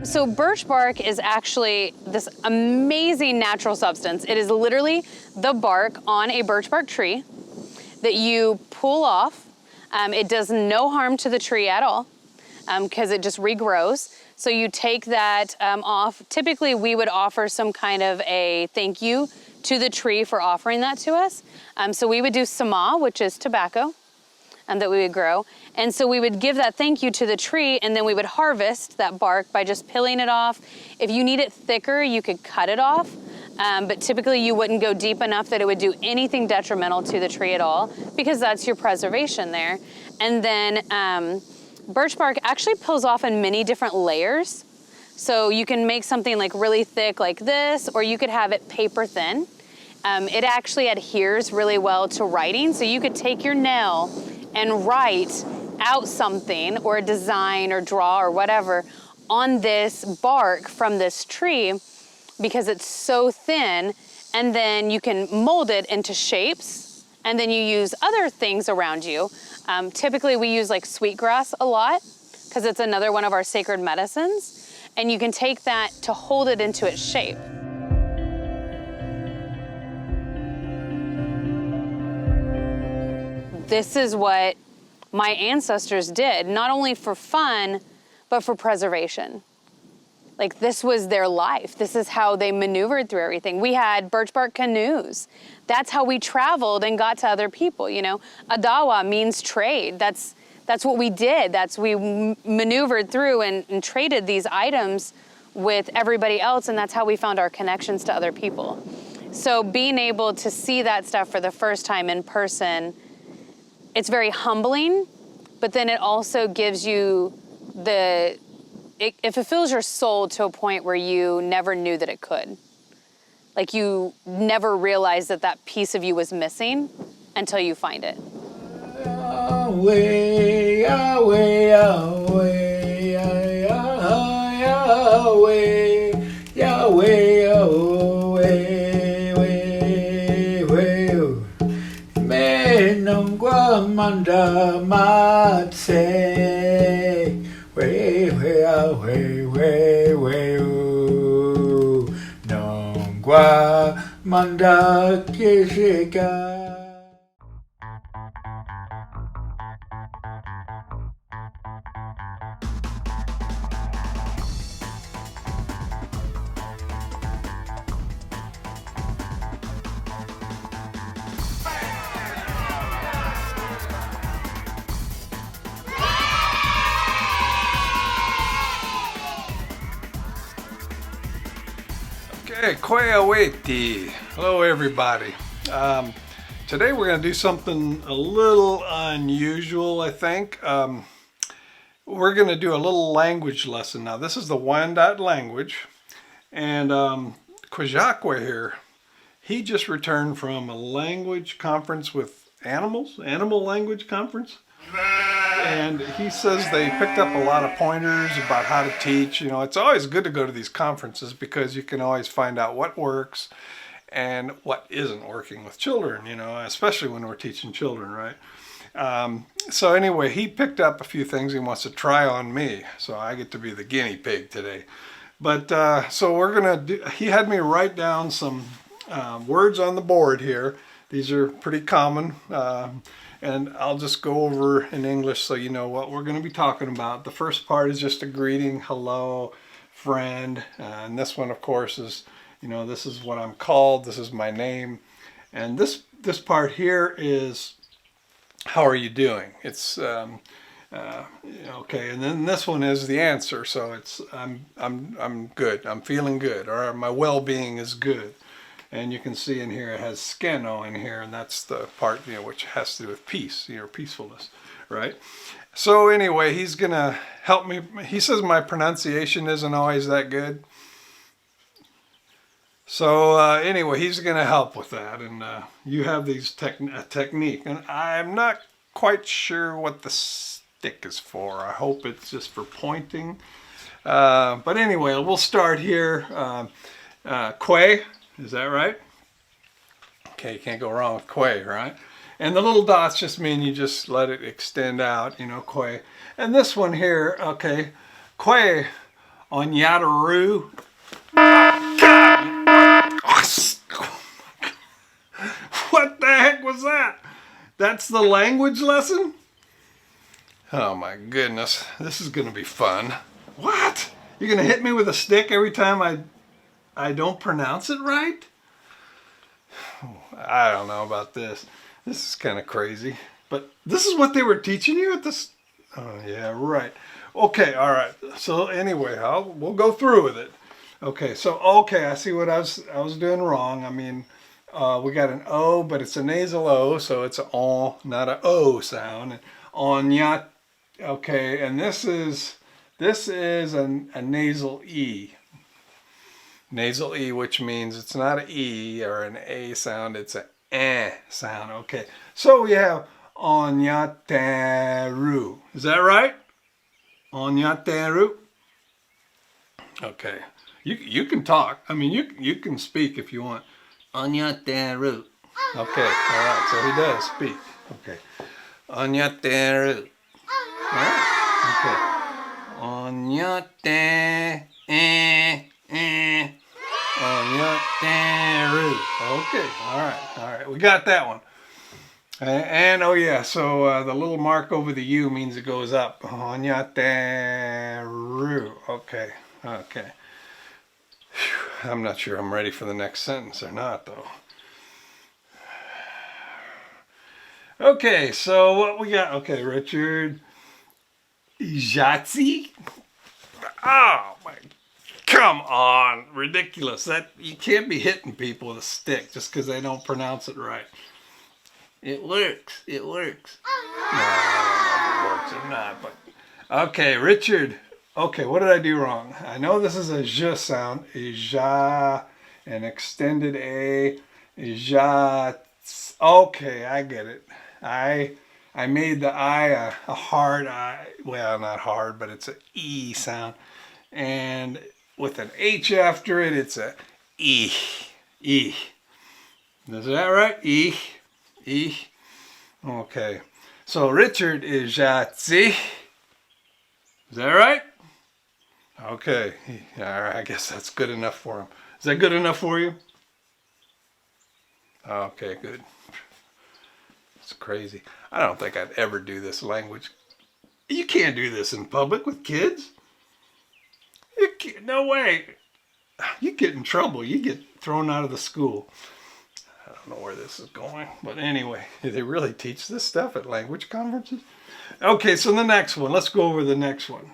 So birch bark is actually this amazing natural substance. It is literally the bark on a birch bark tree that you pull off. It does no harm to the tree at all because it just regrows. So you take that off. Typically, we would offer some kind of a thank you to the tree for offering that to us. So we would do sama, which is tobacco, that we would grow. And so we would give that thank you to the tree, and then we would harvest that bark by just peeling it off. If you need it thicker, you could cut it off. But typically you wouldn't go deep enough that it would do anything detrimental to the tree at all, because that's your preservation there. And then birch bark actually peels off in many different layers. So you can make something like really thick like this, or you could have it paper thin. It actually adheres really well to writing. So you could take your nail and write out something or a design or draw or whatever on this bark from this tree because it's so thin, and then you can mold it into shapes, and then you use other things around you. Typically we use like sweetgrass a lot because it's another one of our sacred medicines, and you can take that to hold it into its shape. This is what my ancestors did, not only for fun, but for preservation. Like, this was their life. This is how they maneuvered through everything. We had birch bark canoes. That's how we traveled and got to other people, you know. Adawa means trade. That's what we did. We maneuvered through and traded these items with everybody else, and that's how we found our connections to other people. So being able to see that stuff for the first time in person, it's very humbling, but then it also gives you it fulfills your soul to a point where you never knew that it could. Like, you never realized that that piece of you was missing until you find it.
Yahweh, Yahweh, Yahweh, Yahweh, Yahweh, Yahweh, me nongwa manda matse. Way, way, way, way, way, Nongwa manda kishika.
Okay, Koyaweti. Hello, everybody. Today we're going to do something a little unusual, I think. We're going to do a little language lesson. Now, this is the Wyandot language, and Kwajakwa here he just returned from a language conference with animals, animal language conference. And he says they picked up a lot of pointers about how to teach. You know, it's always good to go to these conferences because you can always find out what works and what isn't working with children, you know, especially when we're teaching children, right? So anyway, he picked up a few things he wants to try on me. So I get to be the guinea pig today. But so we're going to do, he had me write down some words on the board here. These are pretty common. And I'll just go over in English so you know what we're going to be talking about. The first part is just a greeting, hello, friend. And this one, of course, is, you know, this is what I'm called. This is my name. And this part here is, how are you doing? It's, okay. And then this one is the answer. So it's, I'm good. I'm feeling good. Or my well-being is good. And you can see in here it has skeno in here, and that's the part, you know, which has to do with peace, you know, peacefulness, right? So anyway, he's gonna help me. He says my pronunciation isn't always that good. So anyway, he's gonna help with that, and you have these technique, and I'm not quite sure what the stick is for. I hope it's just for pointing. But anyway, we'll start here. Kwe. Is that right? Okay, you can't go wrong with kwe, right? And the little dots just mean you just let it extend out, you know, kwe. And this one here, okay, kwe on yataru. What the heck was that? That's the language lesson? Oh my goodness, this is gonna be fun. What? You're gonna hit me with a stick every time I don't pronounce it right? I don't know about this. This is kind of crazy. But this is what they were teaching you at this? Oh, yeah, right. Okay, all right. So anyway, we'll go through with it. Okay, so, okay, I see what I was doing wrong. I mean, we got an O, but it's a nasal O, so it's an O, not an O sound. And on yat, okay, and this is a nasal E. Nasal E, which means it's not an E or an A sound, it's an eh sound. Okay, so we have onyateru. Is that right? Onyateru. Okay, you can talk. I mean, you can speak if you want. Onyateru. Okay, all right. So he does speak. Okay, onyateru. All right. Okay, onyate. Okay, all right, we got that one. And oh yeah, so the little mark over the U means it goes up. Okay, okay. Whew. I'm not sure I'm ready for the next sentence or not, though. Okay, so what we got? Okay, Richard. Ijatsi. Oh my. Come on, ridiculous. That you can't be hitting people with a stick just because they don't pronounce it right. It works. It works. No, I don't know if it works or not, but okay, Richard. Okay, what did I do wrong? I know this is a j sound, a ja, an extended a ja. Okay, I get it. I made the I a hard I. Well, not hard, but it's an E sound, and with an H after it, it's a E. E. Is that right? E. E. Okay. So Richard is Jatsi. Is that right? Okay. All right. I guess that's good enough for him. Is that good enough for you? Okay, good. It's crazy. I don't think I'd ever do this language. You can't do this in public with kids. No way. You get in trouble. You get thrown out of the school. I don't know where this is going. But anyway, they really teach this stuff at language conferences? Okay, so the next one. Let's go over the next one.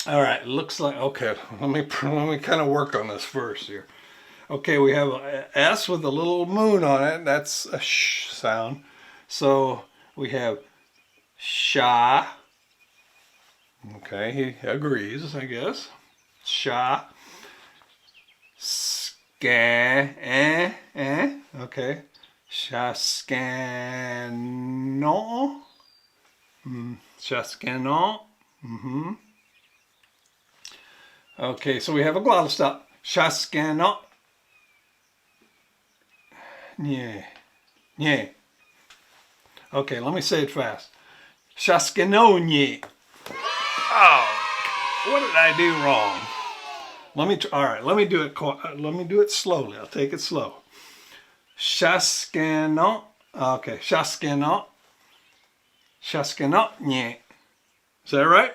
All right, looks like, okay, let me kind of work on this first here. Okay, we have a S with a little moon on it. That's a sh sound. So we have sha. Okay, he agrees, I guess. Sha. Okay. Shaskano. Shaskano. Okay, so we have a glottal stop. Shaskano. Nye. Nye. Okay, let me say it fast. Shaskanonye. Oh, what did I do wrong? All right, let me do it slowly. I'll take it slow. Shaskano. Okay, shaskano. Shaskanonye. Is that right?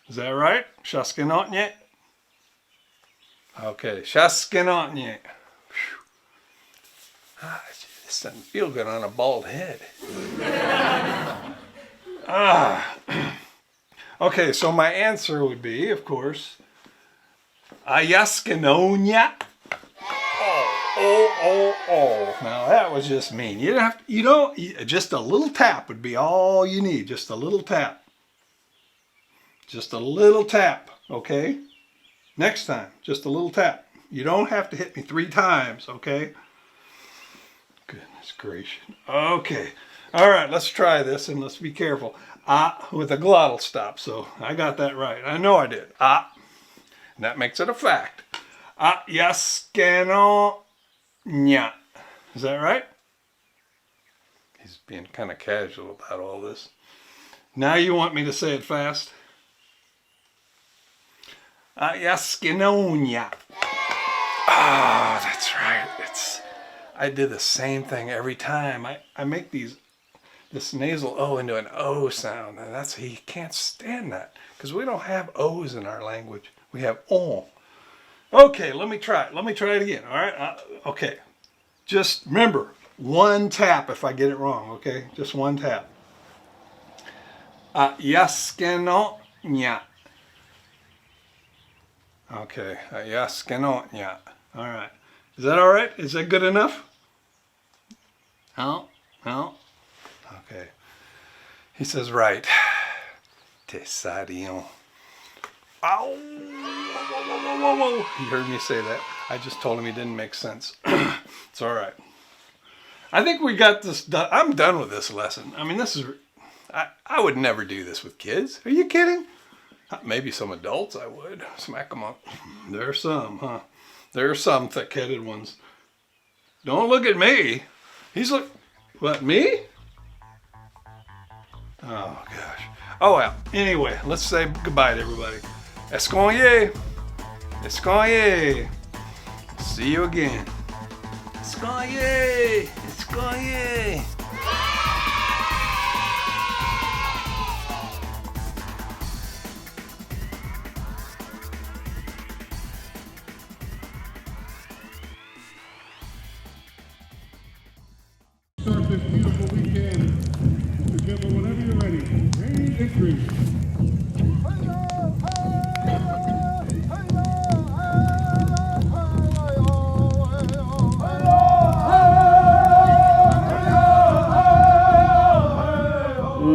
Is that right? Shaskanonye. Okay, shaskanonye. This doesn't feel good on a bald head. Okay, so my answer would be, of course, Ayaskanonia. Oh. Now that was just mean. Just a little tap would be all you need. Just a little tap. Just a little tap, okay? Next time, just a little tap. You don't have to hit me 3 times, okay? Goodness gracious. Okay. All right, let's try this and let's be careful. With a glottal stop. So I got that right. I know I did. And that makes it a fact. Yaskano nya. Is that right? He's being kind of casual about all this. Now you want me to say it fast? Yaskano nya. That's right. I did the same thing every time. I make this nasal O into an O sound, and he can't stand that because we don't have O's in our language. We have O. Okay, let me try it. Let me try it again. All right. Okay. Just remember, 1 tap if I get it wrong. Okay, just 1 tap. Yaskeno nya. Okay. Yaskeno nya. All right. Is that all right? Is that good enough? No. Okay. He says, right. Tesarion. Ow! Whoa. He heard me say that. I just told him he didn't make sense. It's all right. I think we got this done. I'm done with this lesson. I mean, I would never do this with kids. Are you kidding? Maybe some adults I would. Smack them up. There are some, huh? There are some thick-headed ones. Don't look at me. What, me? Oh, gosh. Oh, well. Anyway, let's say goodbye to everybody. Esconier. Esconier. See you again. Esconier. Esconier.
Start this beautiful weekend. Together, whenever you're ready. Main entry.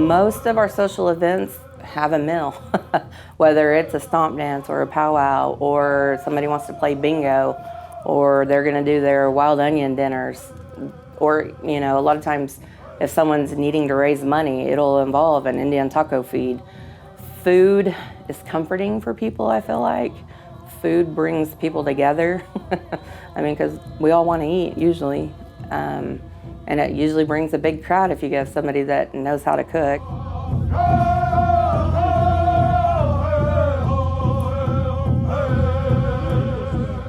Most of our social events have a meal, whether it's a stomp dance or a powwow, or somebody wants to play bingo, or they're going to do their wild onion dinners. Or, a lot of times if someone's needing to raise money, it'll involve an Indian taco feed. Food is comforting for people, I feel like. Food brings people together. I mean, because we all want to eat, usually. And it usually brings a big crowd if you get somebody that knows how to cook.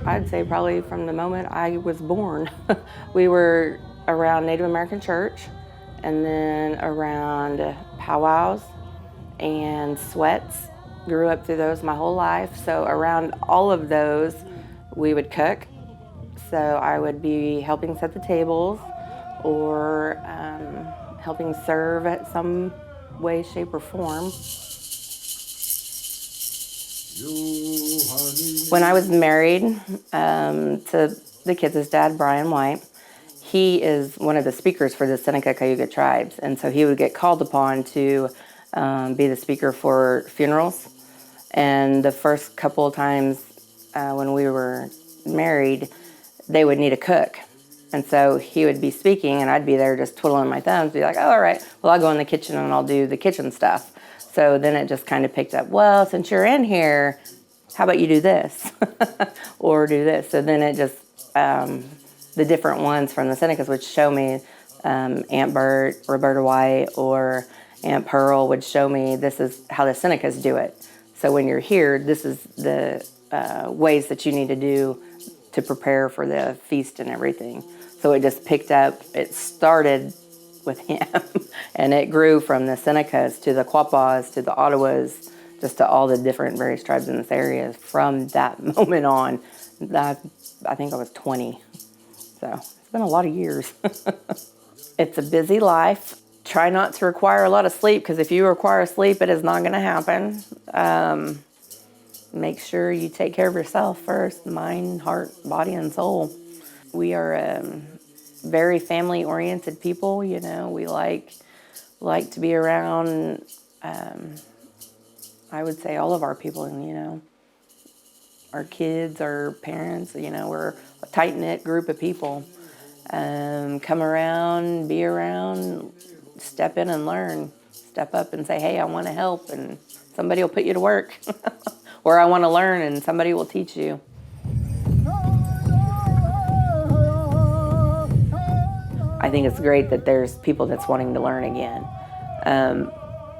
I'd say probably from the moment I was born. We were around Native American church, and then around powwows and sweats. Grew up through those my whole life. So around all of those, we would cook. So I would be helping set the tables or helping serve at some way, shape, or form. When I was married to the kids' dad, Brian White, he is one of the speakers for the Seneca Cayuga tribes, and so he would get called upon to be the speaker for funerals. And the first couple of times when we were married, they would need a cook. And so he would be speaking and I'd be there just twiddling my thumbs, be like, oh, all right, well, I'll go in the kitchen and I'll do the kitchen stuff. So then it just kind of picked up, well, since you're in here, how about you do this or do this? So then it just, the different ones from the Senecas would show me, Aunt Bert, Roberta White, or Aunt Pearl would show me this is how the Senecas do it. So when you're here, this is the ways that you need to do to prepare for the feast and everything. So it just picked up, it started with him and it grew from the Senecas to the Quapaws to the Ottawas, just to all the different various tribes in this area. From that moment on, I think I was 20. So it's been a lot of years. It's a busy life. Try not to require a lot of sleep, because if you require sleep, it is not going to happen. Make sure you take care of yourself first, mind, heart, body, and soul. We are very family-oriented people, you know. We like to be around, I would say, all of our people, you know. Our kids, our parents, you know, we're a tight-knit group of people. Come around, be around, step in and learn. Step up and say, hey, I want to help, and somebody will put you to work. Or I want to learn, and somebody will teach you. I think it's great that there's people that's wanting to learn again.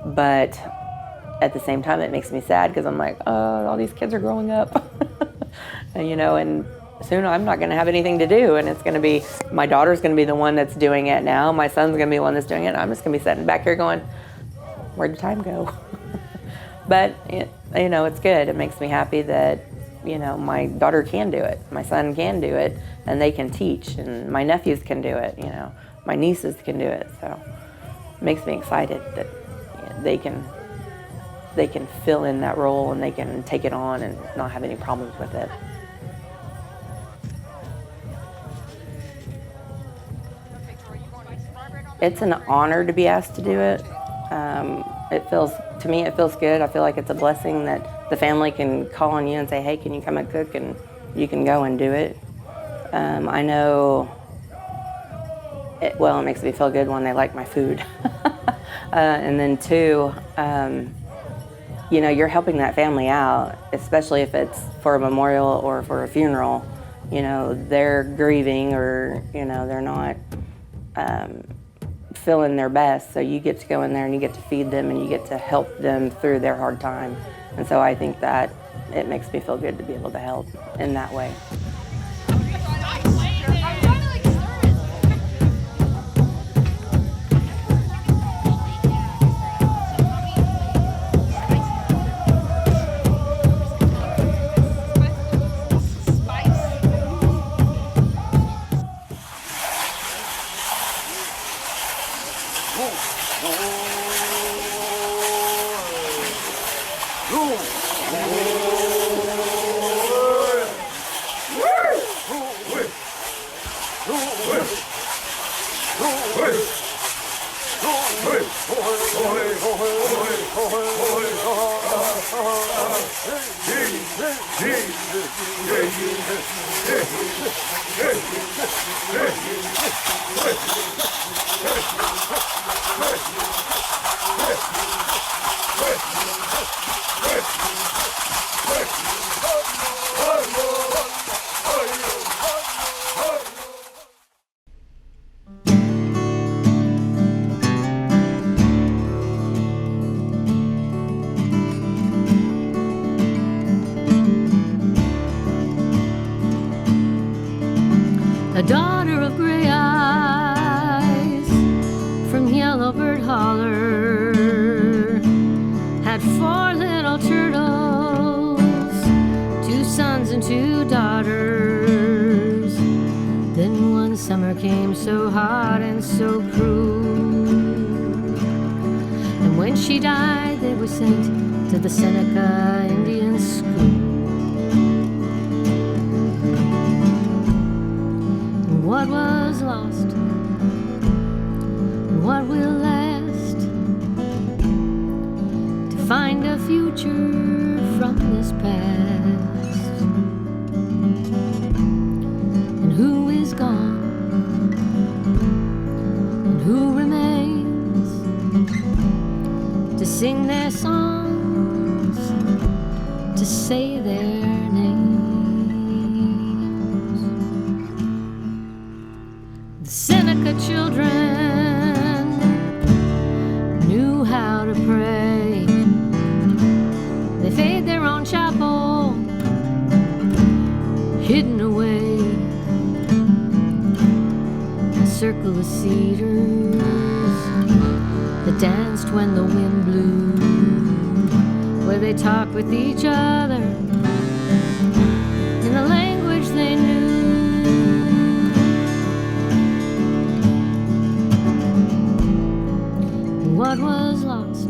But at the same time, it makes me sad, because I'm like, oh, all these kids are growing up. And, you know, and soon I'm not going to have anything to do, and it's going to be, my daughter's going to be the one that's doing it now. My son's going to be the one that's doing it. I'm just going to be sitting back here going, where'd the time go? But, you know, it's good. It makes me happy that, you know, my daughter can do it. My son can do it, and they can teach, and my nephews can do it, you know. My nieces can do it, so it makes me excited that, you know, they can fill in that role, and they can take it on and not have any problems with it. It's an honor to be asked to do it. To me, it feels good. I feel like it's a blessing that the family can call on you and say, hey, can you come and cook? And you can go and do it. I know, it makes me feel good when they like my food. And then two, you know, you're helping that family out, especially if it's for a memorial or for a funeral. You know, they're grieving, or, you know, they're not feeling their best, so you get to go in there and you get to feed them and you get to help them through their hard time. And so I think that it makes me feel good to be able to help in that way.
A daughter of gray eyes from Yellowbird Holler had 4 little turtles, 2 sons and 2 daughters. Then one summer came so hot and so cruel, and when she died they were sent to the Seneca Indian School. What was lost and what will last, to find a future from this past. to sing their songs, to say their names. The Seneca children knew how to pray. They made their own chapel, hidden away. A circle of cedars that danced when the wind blew, where they talked with each other in the language they knew. What was lost,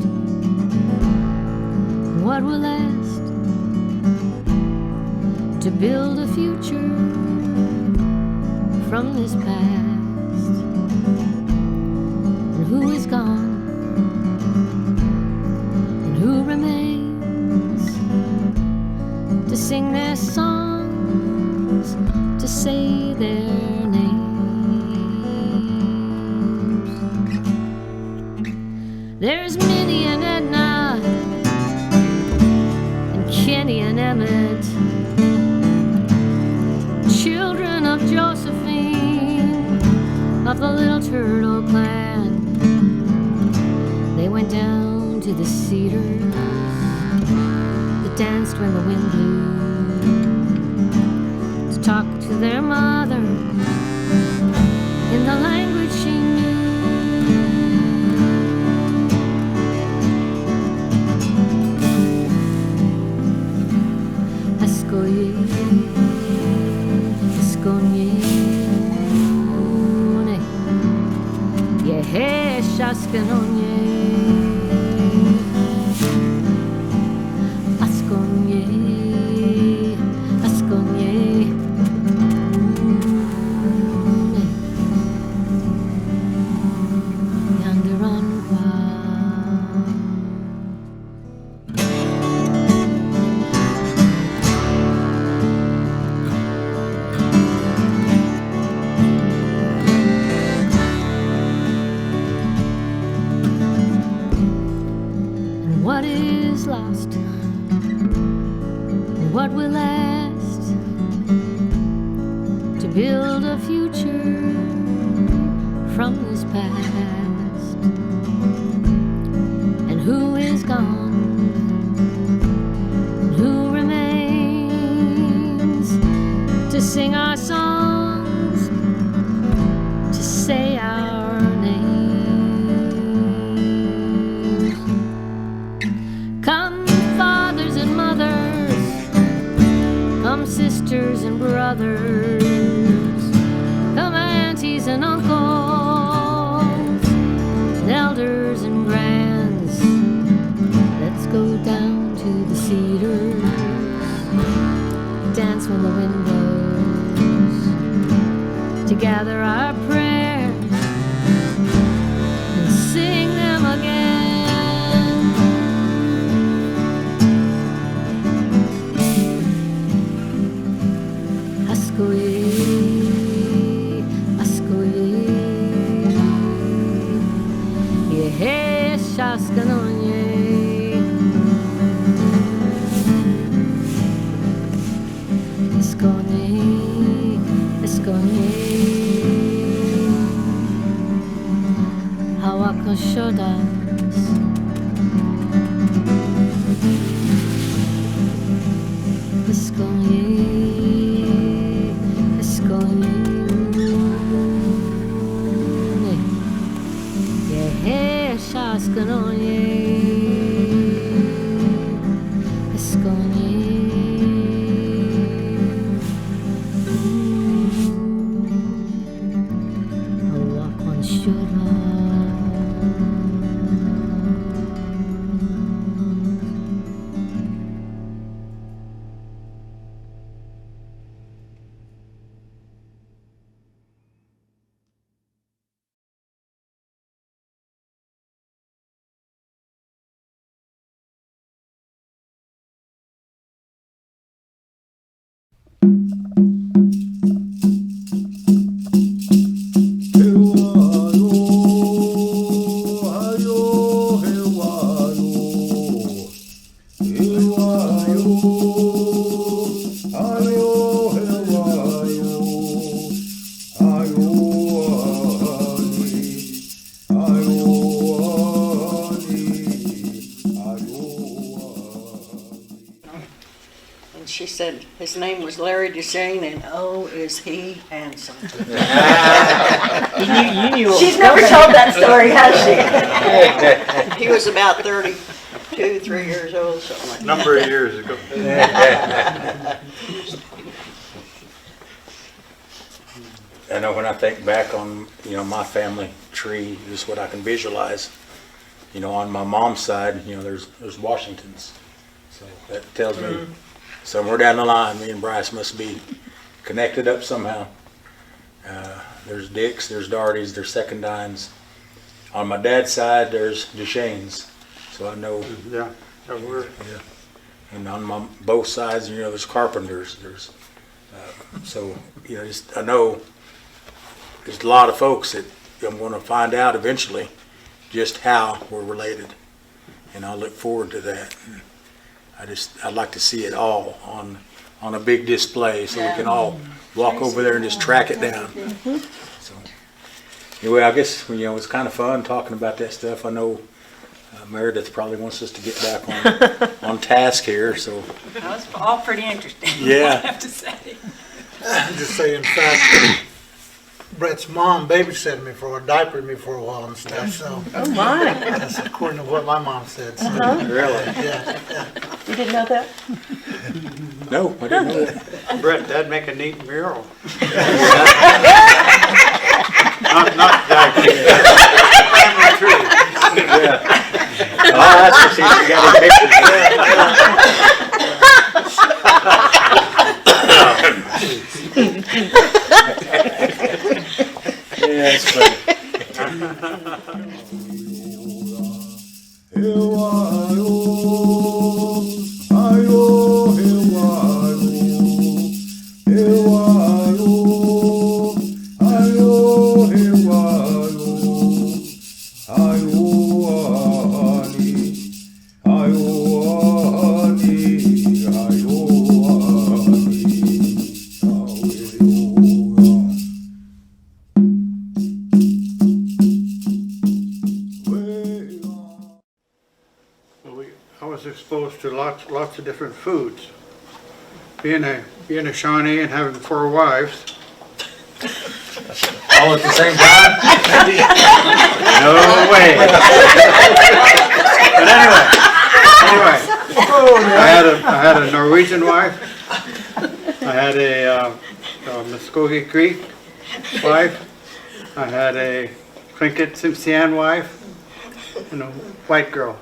what will last, to build a future from this past. And who is gone, and who remains, to sing their songs, to say their names. There's Minnie and Edna, and Kenny and Emmett, children of Josephine, of the Little Turtle Clan. They went down to the Cedars that danced when the wind blew, to talk to their mother in the language she knew. Escoye, Esconione, Yehe Shaskanonye, Asconye, Asconye, Yanderanqua. What is lost, and what will last, to build a future from this past. And who is gone, and who remains, to sing our songs, to say our names. Come fathers and mothers, come sisters and brothers, come aunties and uncles, and elders and grands. Let's go down to the Cedars, dance when the wind blows, to gather our prayers and sing them again. Ascoye, Ascoye, Yehe Shaskanonye, Escone, Escone, Hawakoshodas, Escone, Escone, Yehe Shaskanonye, Escone.
she said his name was Larry Dushane, and oh, is he handsome.
You knew
She's
never told that story, has
she? He was about 32, 3 years old, something like that.
Number of years ago.
I know when I think back on, my family tree, this is what I can visualize. On my mom's side, there's Washingtons. So that tells me somewhere down the line, me and Bryce must be connected up somehow. There's Dicks, there's Daughertys, there's Secondines. On my dad's side, there's Dushanes. So I know.
Yeah.
Yeah. And on both sides, there's Carpenters. There's I know there's a lot of folks that I'm going to find out eventually just how we're related, and I look forward to that. I'd like to see it all on a big display, so we can all walk over there and just track it down. So anyway, I guess it's kind of fun talking about that stuff. I know Meredith probably wants us to get back on task here. So
That was all pretty interesting.
Yeah.
I have to say.
Just say, in fact, Brett's mom babysat me or diapered me for a while and stuff. So
Oh my!
that's according to what my mom said. So.
Really?
Yeah.
You didn't know that?
No, I didn't know that.
Brett, that'd make a neat mural. not Family tree.
Yeah. Oh, that's what she got in pictures. Yeah, it's funny.
I was exposed to lots of different foods. Being a Shawnee and having 4 wives.
All at the same time?
No way. But anyway, I had a Norwegian wife. I had a Muskogee Creek wife. I had a Trinket Simpson wife. And a white girl.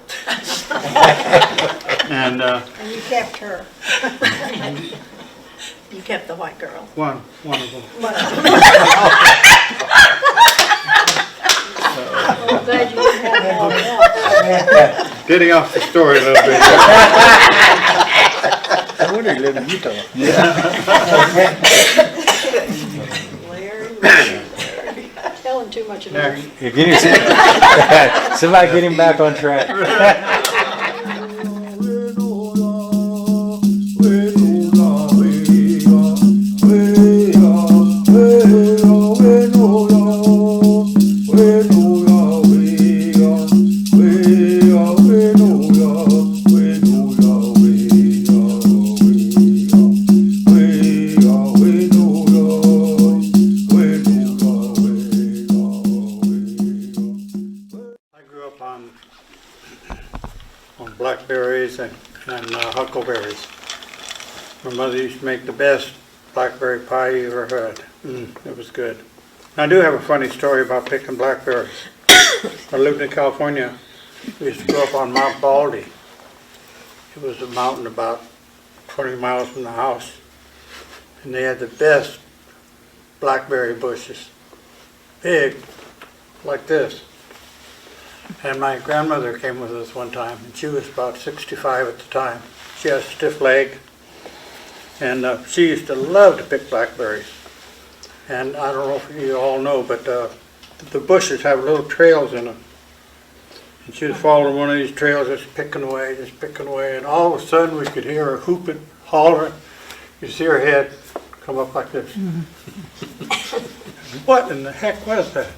And
you kept her. You kept the white girl.
one of them.
I'm glad you didn't have them all else.
Getting off the story a little bit.
I wonder you live in Utah.
Larry. Telling too much of Larry.
Somebody get him back on track.
blackberries and huckleberries. My mother used to make the best blackberry pie you ever had. It was good. I do have a funny story about picking blackberries. I lived in California. We used to go up on Mount Baldy. It was a mountain about 20 miles from the house. And they had the best blackberry bushes. Big, like this. And my grandmother came with us one time, and she was about 65 at the time. She had a stiff leg, and she used to love to pick blackberries. And I don't know if you all know, but the bushes have little trails in them. And she was following one of these trails, just picking away, and all of a sudden we could hear her hooping, hollering. You see her head come up like this. What in the heck was that?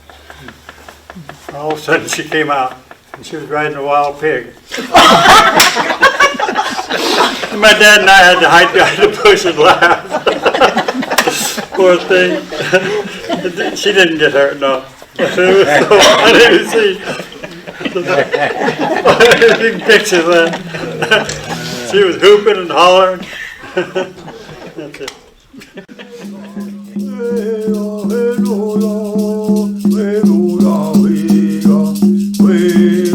And all of a sudden she came out, and she was riding a wild pig. My dad and I had to hide behind the bush and laugh. Poor thing. She didn't get hurt, no. It was so funny to see. Big pictures of that. She was hooping and hollering. That's it.
We